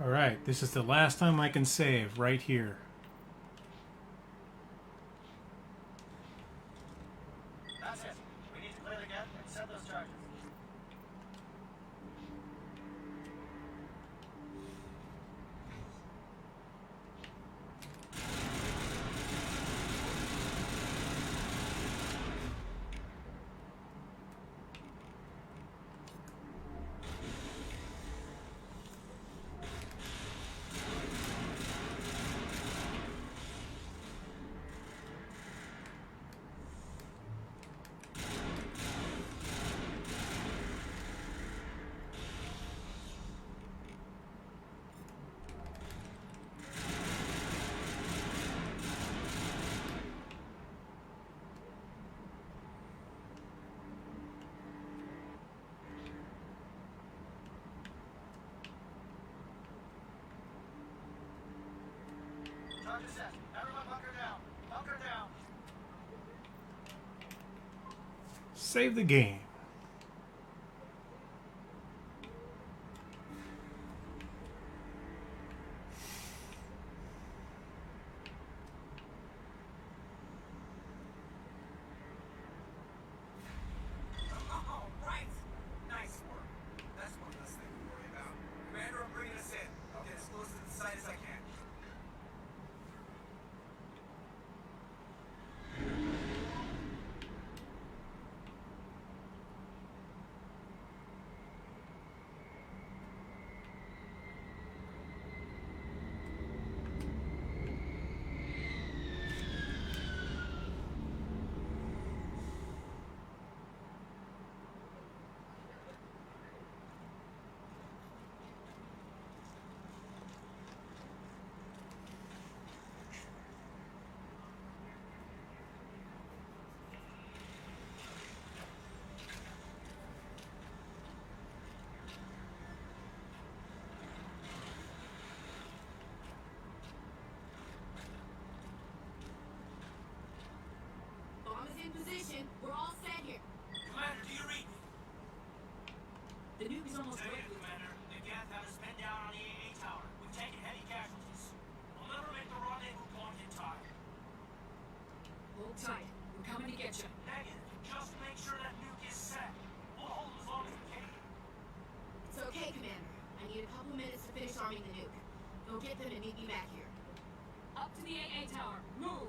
Alright, this is the last time I can save, right here. That's it. We need to clear the gap and set those charges. Charges set. Everyone bunker down. Bunker down. Save the game. Oh, right. Nice work. That's one less thing to worry about. Commander, I'm bringing us in. I'll get as close to the site as I can. Bomb is in position. We're all set here. Commander, do you read me? The nuke is almost Negative, ready. Commander. The gap has us pinned down on the AA tower. We've taken heavy casualties. We'll never make the rendezvous point in time. Hold tight. We're coming to get you. Negative. Just make sure that nuke is set. We'll hold as long as we can. It's okay, Commander. I need a couple minutes to finish arming the nuke. Go get them and meet me back here. Up to the AA tower. Move!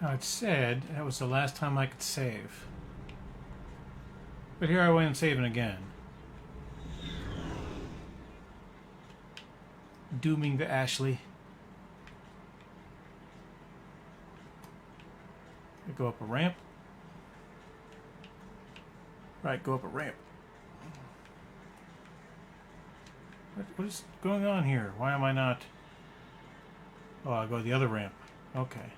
Now it said that was the last time I could save. But here I am saving again. Dooming the Ashley. I go up a ramp. Right, go up a ramp. What is going on here? Why am I not... Oh, I'll go the other ramp. Okay.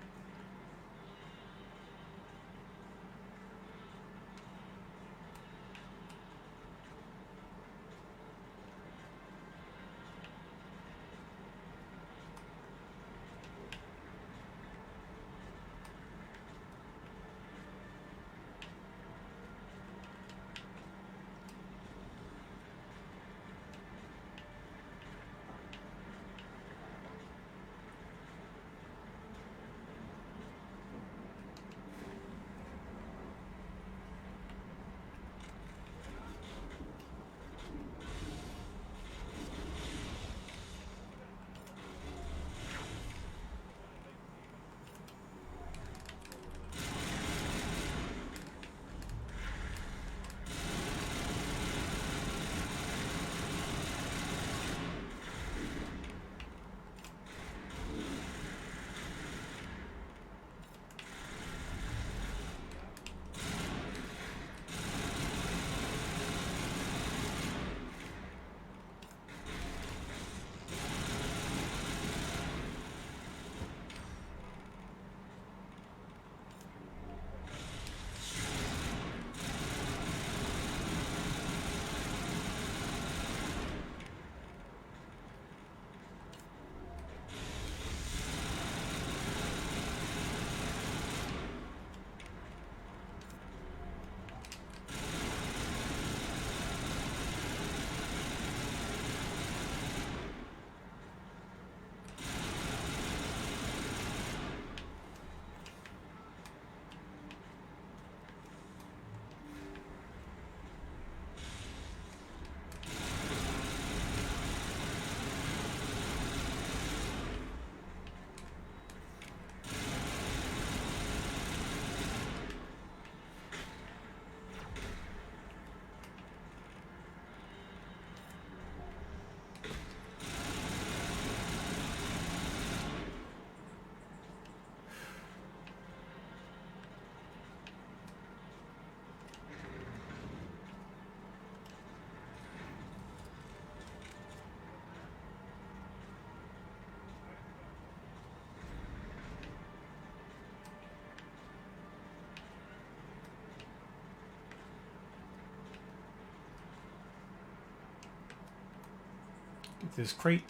this crate.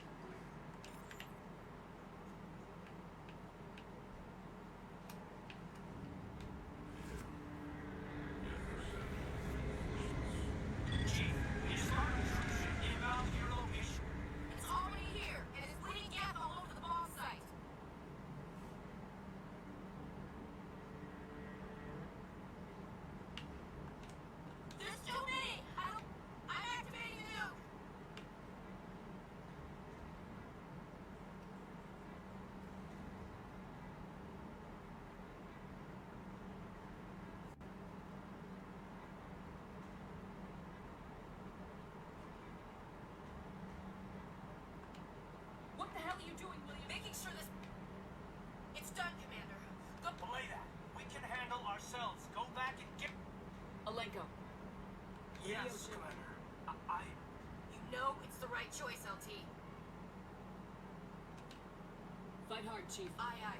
Chief, is Spartan cruise ship inbound to your location? It's already here, and it's bleeding gas all over the bomb site. There's too many! I'm activating the nuke! What the hell are you doing, William? Making sure this... It's done, Commander. Go... Belay that. We can handle ourselves. Go back and get... Alenko. Yes, Commander. I... You know it's the right choice, LT. Fight hard, Chief. Aye, aye.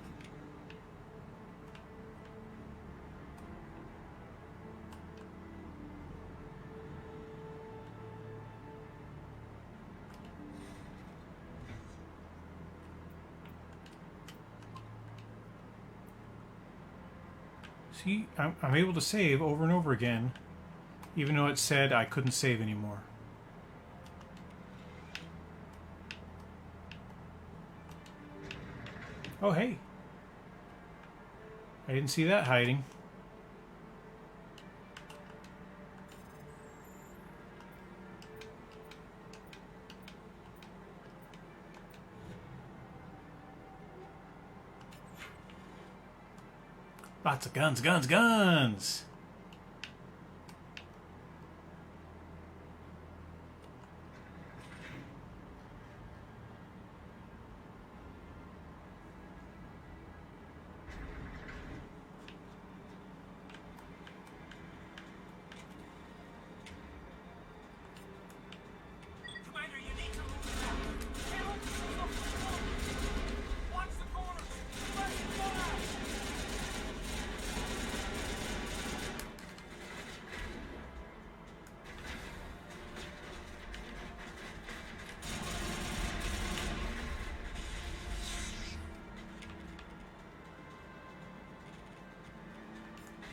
See, I'm able to save over and over again, even though it said I couldn't save anymore. Oh, hey. I didn't see that hiding. Lots of guns, guns, guns! Commander, you need to move now. Watch the corners. Flashing fire.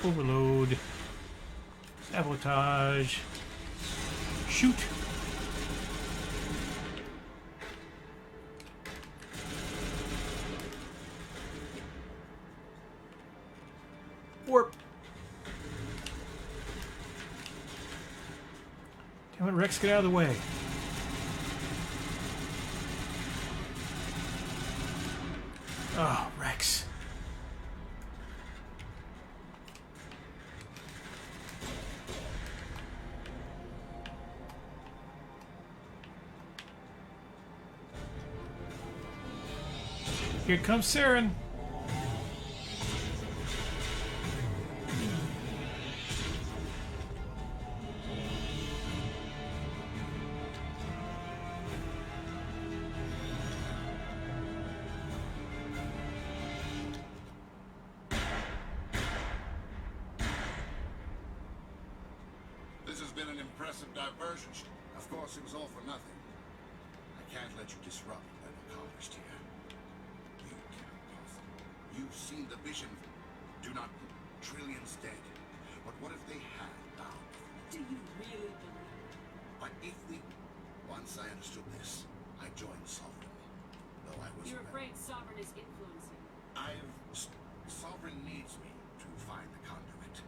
Overload. Sabotage. Shoot! Warp! Damn it, Rex, get out of the way. Oh, Rex. Here comes Saren. This has been an impressive diversion. Of course, it was all for nothing. I can't let you disrupt what I've accomplished here. You can't possibly. You've seen the vision. Do not... Trillions dead. But what if they had bound? Do you really believe? But if we... Once I understood this, I joined Sovereign. Though I was... You're afraid Sovereign is influencing. Sovereign needs me to find the conduit.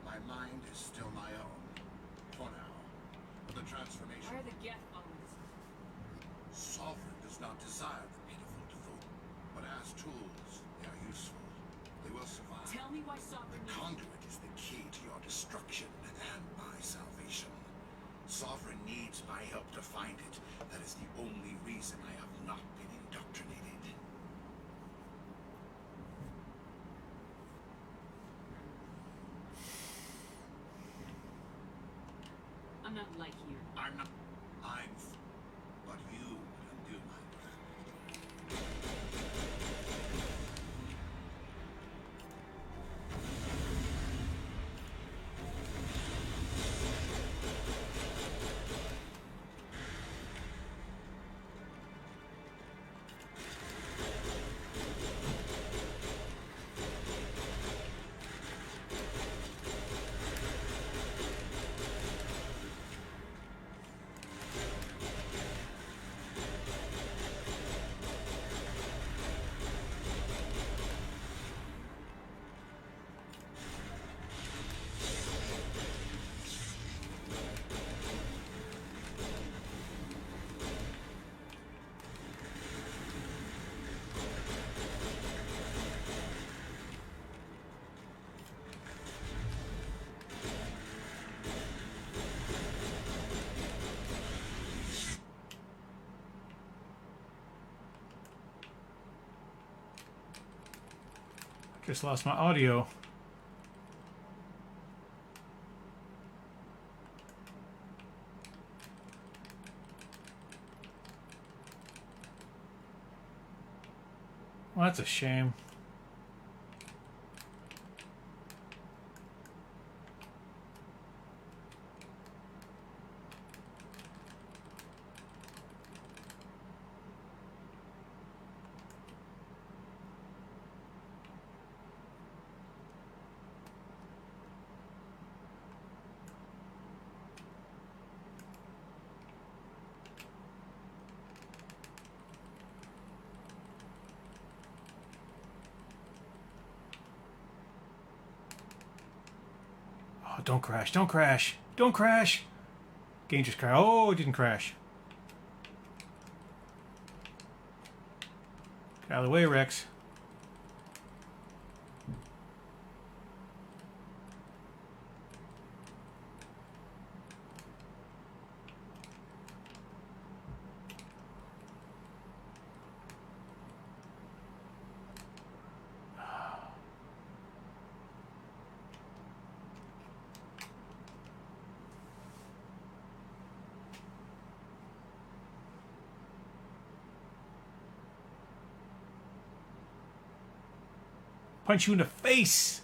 My mind is still my own. For now. But the transformation... Where are the Geth bones? Sovereign does not desire the pitiful devote. But as tools, they are useful. They will survive. Tell me why Sovereign The conduit is the key to your destruction and my salvation. Sovereign needs my help to find it. That is the only reason I have not been indoctrinated. I'm not like you. I'm not... But you would undo my work. Just lost my audio. Well, that's a shame. Oh, don't crash, don't crash, don't crash! Game just crashed. Oh, it didn't crash. Get out of the way, Rex. Punch you in the face!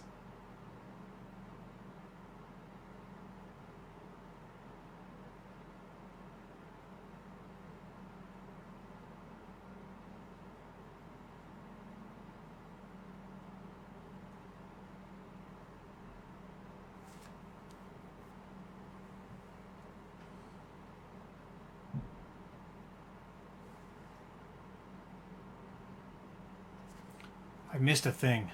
I missed a thing.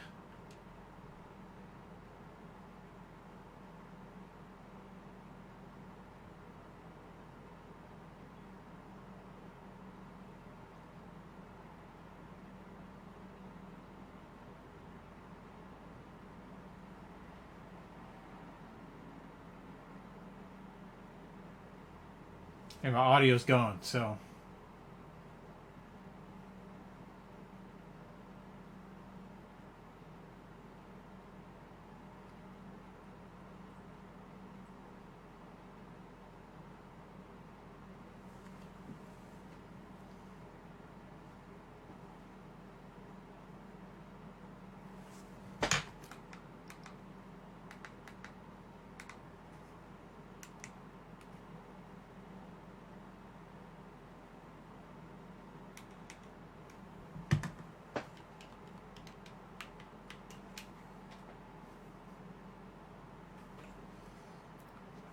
And my audio's gone, so...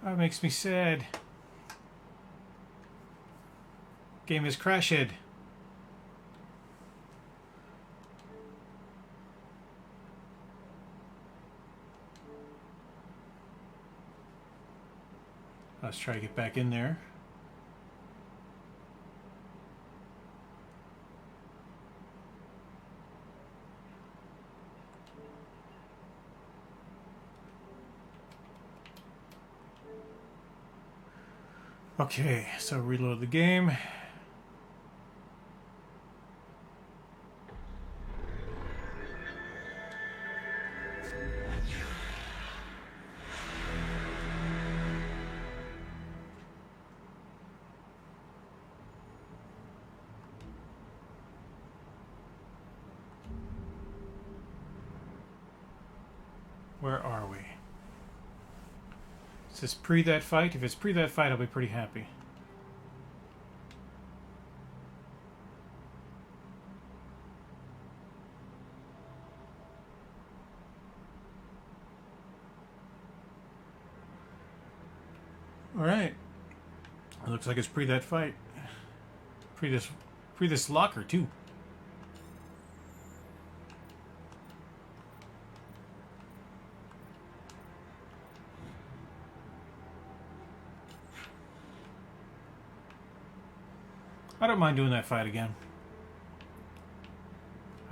That makes me sad. Game is crashed. Let's try to get back in there. Okay, so reload the game. Where are we? Is this pre that fight? If it's pre that fight, I'll be pretty happy. All right. It looks like it's pre that fight. Pre this locker too. I don't mind doing that fight again.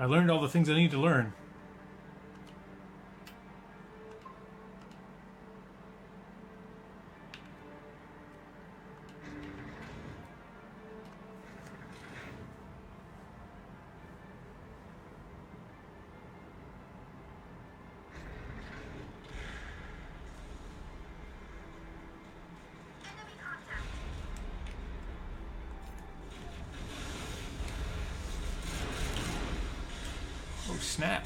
I learned all the things I need to learn. snap.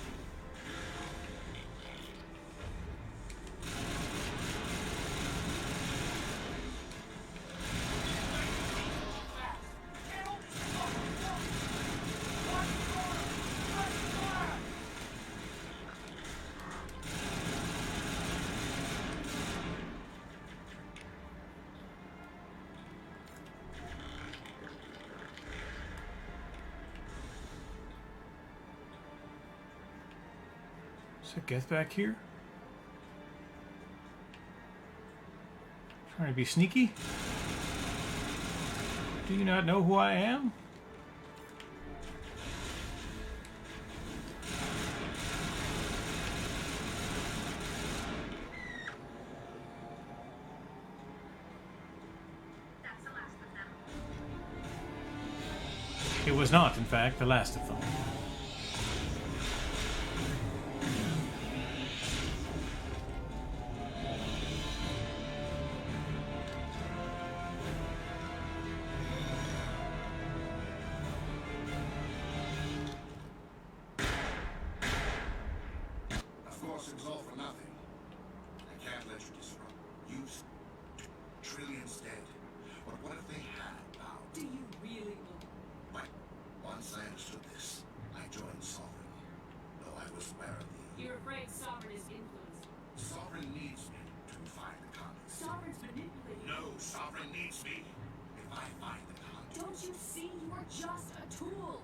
So get back here. Trying to be sneaky. Do you not know who I am? That's the last of them. It was not, in fact, the last of them. Of course, it was all for nothing. I can't let you disrupt. Trillions dead. But what if they had now? Do you really Right. Once I understood this, I joined Sovereign. Though I was aware of the... You're afraid Sovereign is influenced. Sovereign needs me to find the conduit. Sovereign's manipulating. No, Sovereign needs me. If I find the conduit, Don't you see? You're just a tool.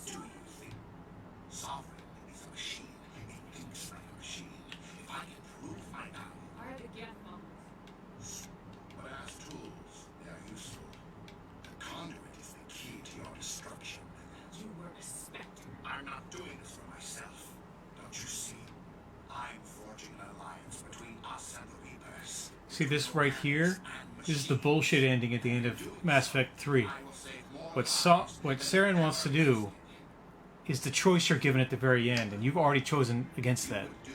do you think Sovereign is a machine? It thinks like a machine. If I can prove my value, Are the Geth moments. but as tools, they are useful. The conduit is the key to your destruction. You were a specter. I'm not doing this for myself. Don't you see? I'm forging an alliance between us and the Reapers. See this right here? This is the bullshit ending at the end of Mass Effect 3. I will save more What lives. Saren wants to do is the choice you're given at the very end, and you've already chosen against that. Do.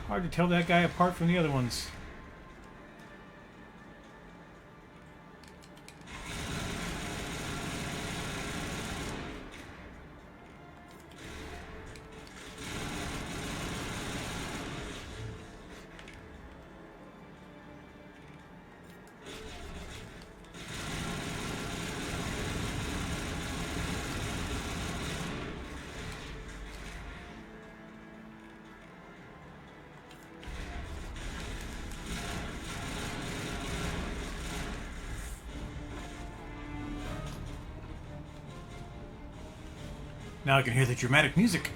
Hard to tell that guy apart from the other ones. Now I can hear the dramatic music.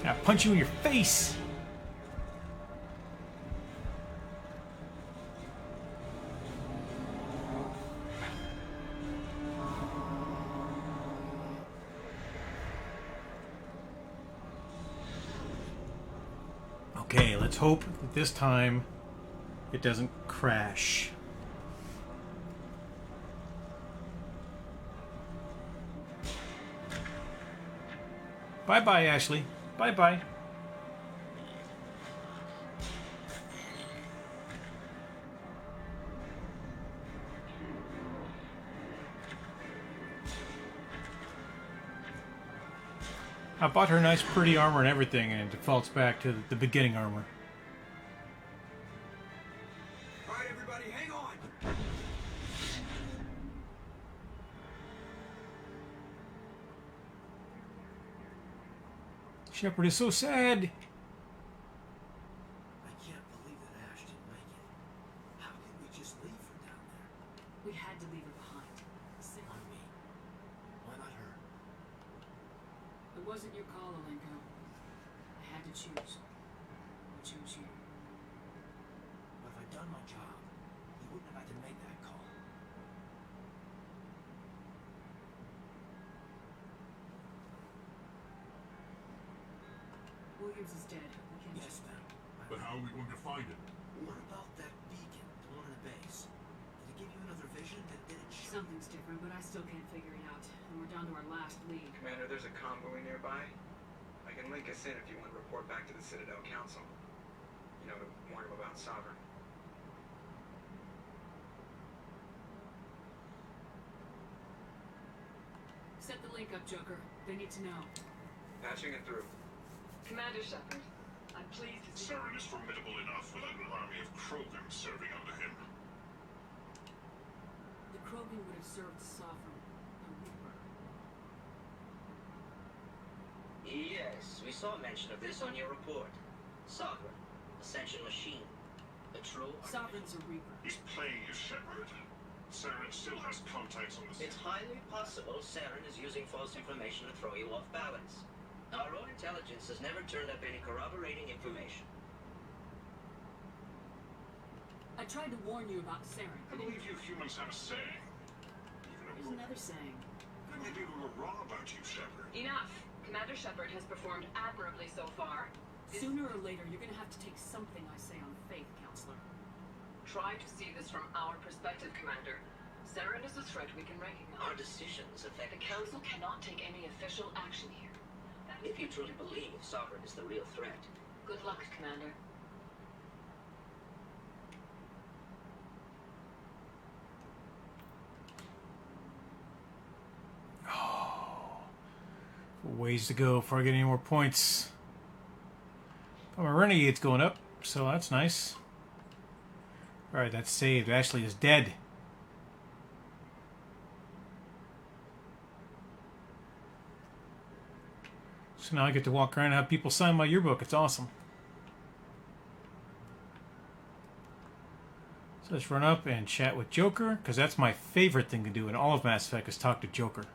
Now punch you in your face. Okay, let's hope that this time it doesn't crash. Bye-bye, Ashley. Bye-bye. I bought her nice pretty armor and everything, and it defaults back to the beginning armor. All right, everybody, hang on. Shepard is so sad. I can't believe that Ash didn't make it. How could we just leave her down there? We had to leave her behind. Sit Why me? Why not her? It wasn't your call, Alenko. I had to choose. I chose you. But if I'd done my job, you wouldn't have had to make that call. Williams is dead. We can Yes, ma'am. But how are we going to find him? What about that beacon, the one in the base? Did it give you another vision that didn't show? Something's different, but I still can't figure it out. And we're down to our last lead. Commander, there's a convoy nearby. I can link us in if you want to report back to the Citadel Council. You know, to warn them about Sovereign. Set the link up, Joker. They need to know. Patching it through. Commander Shepard, I'm pleased to see... Saren is formidable enough without an army of Krogan serving under him. The Krogan would have served Sovereign, a Reaper. Yes, we saw mention of this on your report. Sovereign, Ascension Machine. A true... Sovereign's a Reaper. He's playing you, Shepard. Saren still has contacts on the It's highly possible Saren is using false information to throw you off balance. Our own intelligence has never turned up any corroborating information. I tried to warn you about Saren. I believe you humans have a saying. There's another saying. Maybe we were wrong about you, Shepard. Enough! Commander Shepard has performed admirably so far. Sooner or later, you're gonna have to take something I say on faith, Counselor. Try to see this from our perspective, Commander. Saren is a threat we can recognize. Our decisions affect... The Council cannot take any official action here. If you truly believe Sovereign is the real threat. Good luck, Commander. Ways to go before I get any more points. Oh, my Renegade's going up, so that's nice. Alright, that's saved. Ashley is dead. So now I get to walk around and have people sign my yearbook. It's awesome. So let's run up and chat with Joker, because that's my favorite thing to do in all of Mass Effect is talk to Joker.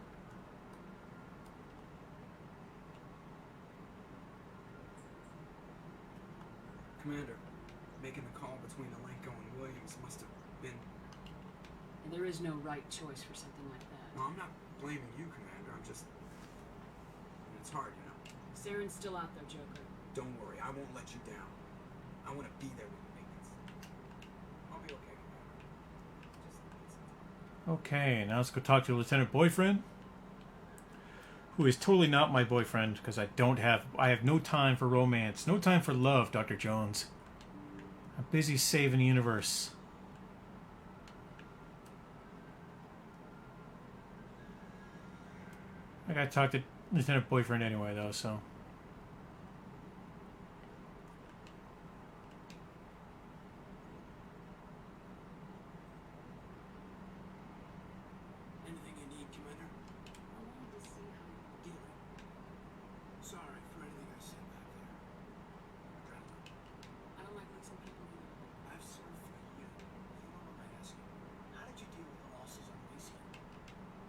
Commander, making the call between Alenko and Williams must have been... And there is no right choice for something like that. No, I'm not blaming you, Commander. I'm just... It's hard, you know. Saren's still out there, Joker. Don't worry, I won't let you down. I want to be there when you make this. I'll be okay, Commander. Okay, now let's go talk to Lieutenant Boyfriend, who is totally not my boyfriend because I have no time for romance, no time for love, Dr. Jones. I'm busy saving the universe. I gotta talk to Lieutenant Boyfriend anyway, though, so. Anything you need, Commander? I wanted to see how you're doing. Sorry for anything I said back there. I don't like losing people either. I've served for you. You know what I ask you? How did you deal with the losses on Elysium?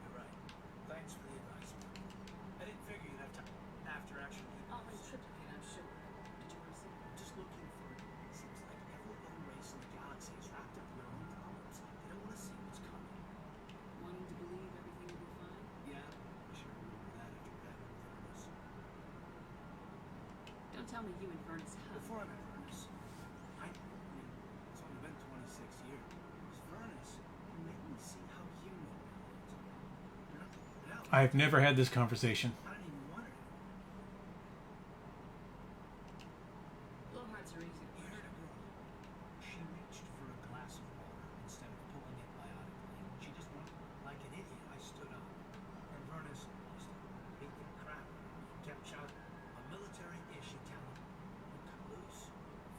You're right. Thanks for the advice, man. I didn't figure you'd have time after action. Oh, my triplicate, I'm sure. Did you want to see? I'm just looking for it. Seems like every other race in the galaxy is wrapped up in their own problems. They don't want to see what's coming. Wanting to believe everything will be fine? Yeah, I sure remember that after what happened with Ernest. Don't tell me you and Vernus have. Before I met Ernest, I mean, it's only been 26 years. It was Vernus who made me see how human we are. Hell, I've never had this conversation. I didn't even want it. Blowhards are easy. You heard a girl. She reached for a glass of water instead of pulling it biotically. She just went like an idiot. I stood up. And Vernus lost it. Beat the crap out of me. Kept shouting. A military issue talent. You cut loose.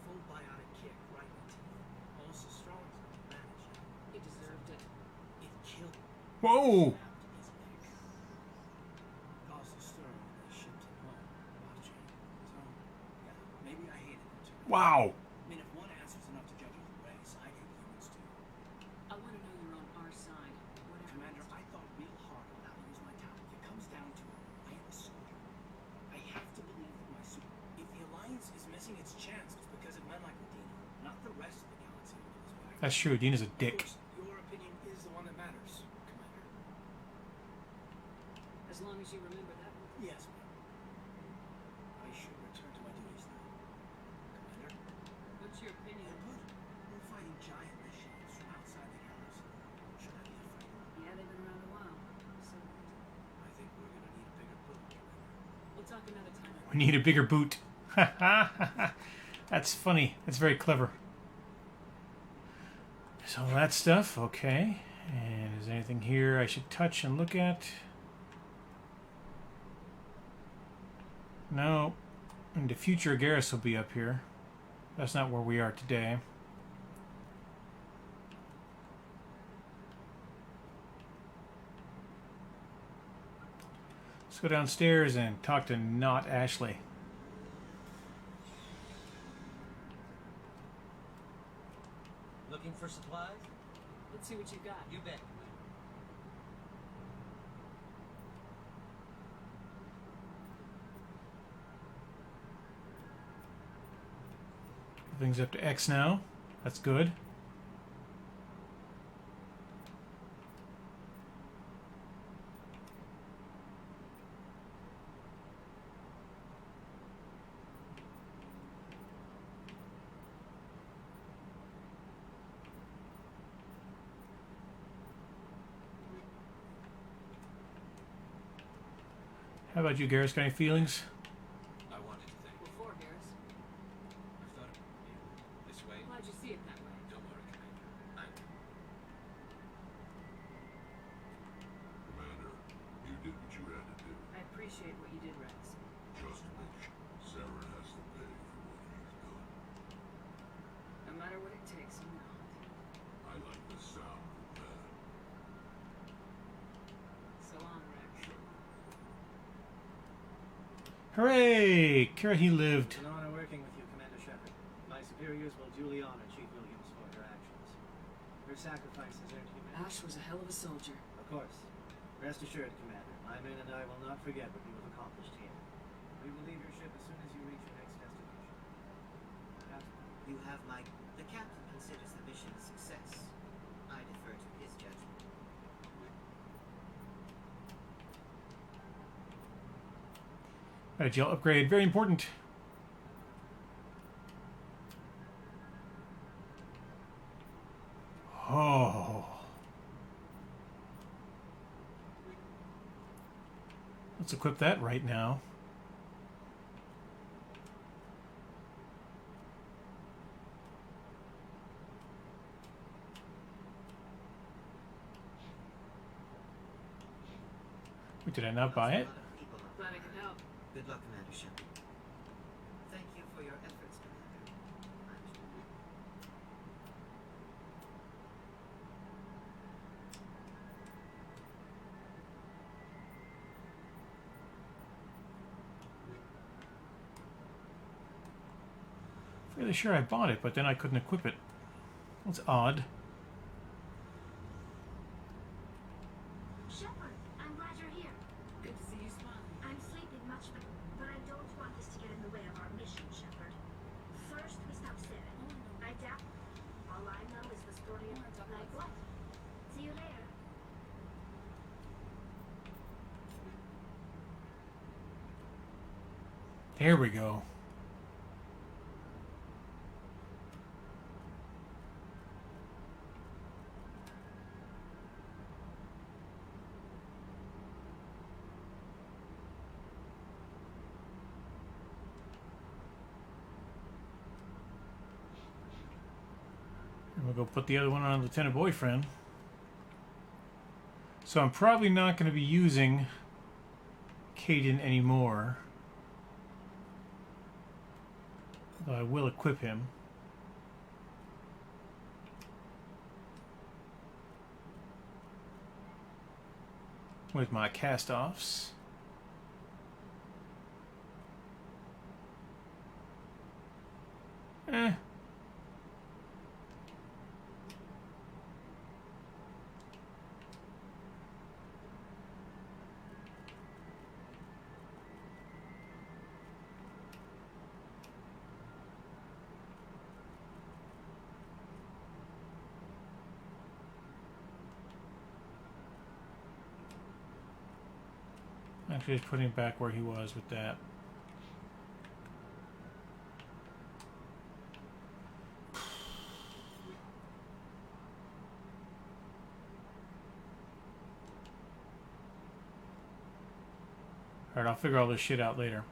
Full biotic kick right in the teeth. Also strong as I can manage. He deserved it. It killed him. Whoa! Snapped his neck. Caused a stir when they shipped him home. Watching. So, yeah, maybe I hated him too. Wow! I mean, if one answer's enough to judge a race, I hate humans too. I want to know you're on our side. Whatever. Commander, I thought real hard on how to use my talent. If it comes down to it, I am a soldier. I have to believe that my super... If the Alliance is missing its chance, it's because of men like Medina, not the rest of the galaxy will is back. That's true, Dean is a Of dick. course, your opinion is the one that matters, Commander. As long as you remember that one. Yes, ma'am. I should return to my duties talk another time. We need a bigger boot. That's funny. That's very clever. So that stuff, okay. And is there anything here I should touch and look at? No. In the future, Garrus will be up here. That's not where we are today. Let's go downstairs and talk to not Ashley. Looking for supplies? Let's see what you got. You bet. Everything's up to X now. That's good. How about you, Garrus? Got any feelings? I wanted to thank you. Before, Garrus. I thought of you this way. Why'd you see it that way? Don't worry, Commander. Commander, you did what you had to do. I appreciate what you did, Rex. Just make Saren has to pay for what he's done. No matter what it takes, I'm not. I like the sound of that. So long, Rex. Hooray! Carrot, he lived. It's an honor working with you, Commander Shepard. My superiors will duly honor Chief Williams for her actions. Her sacrifices earned humanity. Ash was a hell of a soldier. Of course. Rest assured, Commander, my men and I will not forget what you have accomplished here. We will leave your ship as soon as you reach your next destination. Captain. You have my... The captain considers the mission a success. I defer to his judgment. Right, gel upgrade. Very important. Oh. Let's equip that right now. Wait, did I not buy it? Glad I could help. Good luck, Commander Shepard. Thank you for your efforts, Commander. Fairly sure I bought it, but then I couldn't equip it. That's odd. Shepard, I'm glad you're here. Good to see you smiling. I'm sleeping much better, but I don't want this to get in the way of our mission, Shepard. First, we stop Saren. I doubt. All I know is the story of like what? See you later. There we go. And we'll go put the other one on Lieutenant Boyfriend. So I'm probably not going to be using Caden anymore. Though I will equip him. With my cast-offs. Actually, just putting him back where he was with that. Alright, I'll figure all this shit out later.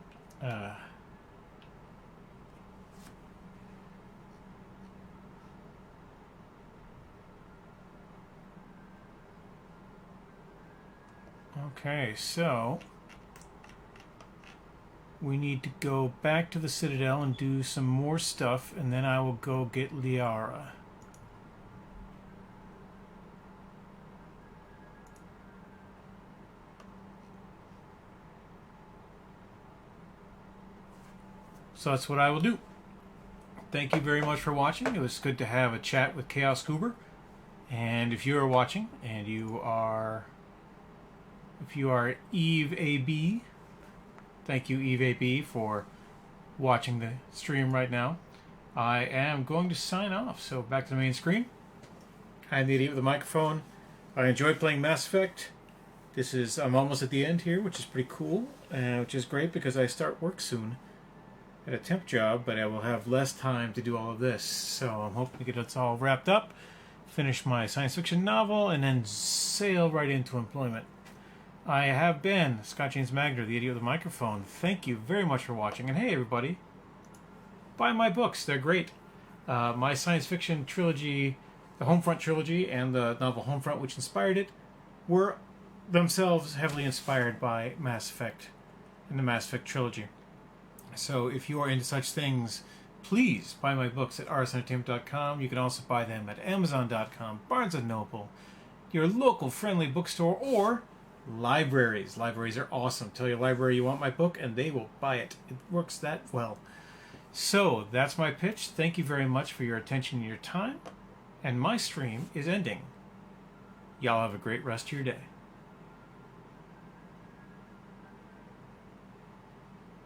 Okay, so we need to go back to the Citadel and do some more stuff, and then I will go get Liara. So that's what I will do. Thank you very much for watching. It was good to have a chat with Chaos Goober. And if you are watching and you are... if you are Eve AB, thank you Eve AB for watching the stream right now. I am going to sign off, so back to the main screen. I'm the idiot with the microphone. I enjoyed playing Mass Effect. I'm almost at the end here, which is pretty cool, which is great because I start work soon at a temp job, but I will have less time to do all of this. So I'm hoping to get it all wrapped up, finish my science fiction novel, and then sail right into employment. I have been Scott James Magner, the idiot with the microphone. Thank you very much for watching. And hey, everybody, buy my books. They're great. My science fiction trilogy, the Homefront trilogy, and the novel Homefront, which inspired it, were themselves heavily inspired by Mass Effect and the Mass Effect trilogy. So if you are into such things, please buy my books at rsentertainment.com. You can also buy them at amazon.com, Barnes & Noble, your local friendly bookstore, or libraries. Libraries are awesome. Tell your library you want my book and they will buy it. It works that well. So that's my pitch. Thank you very much for your attention and your time. And my stream is ending. Y'all have a great rest of your day.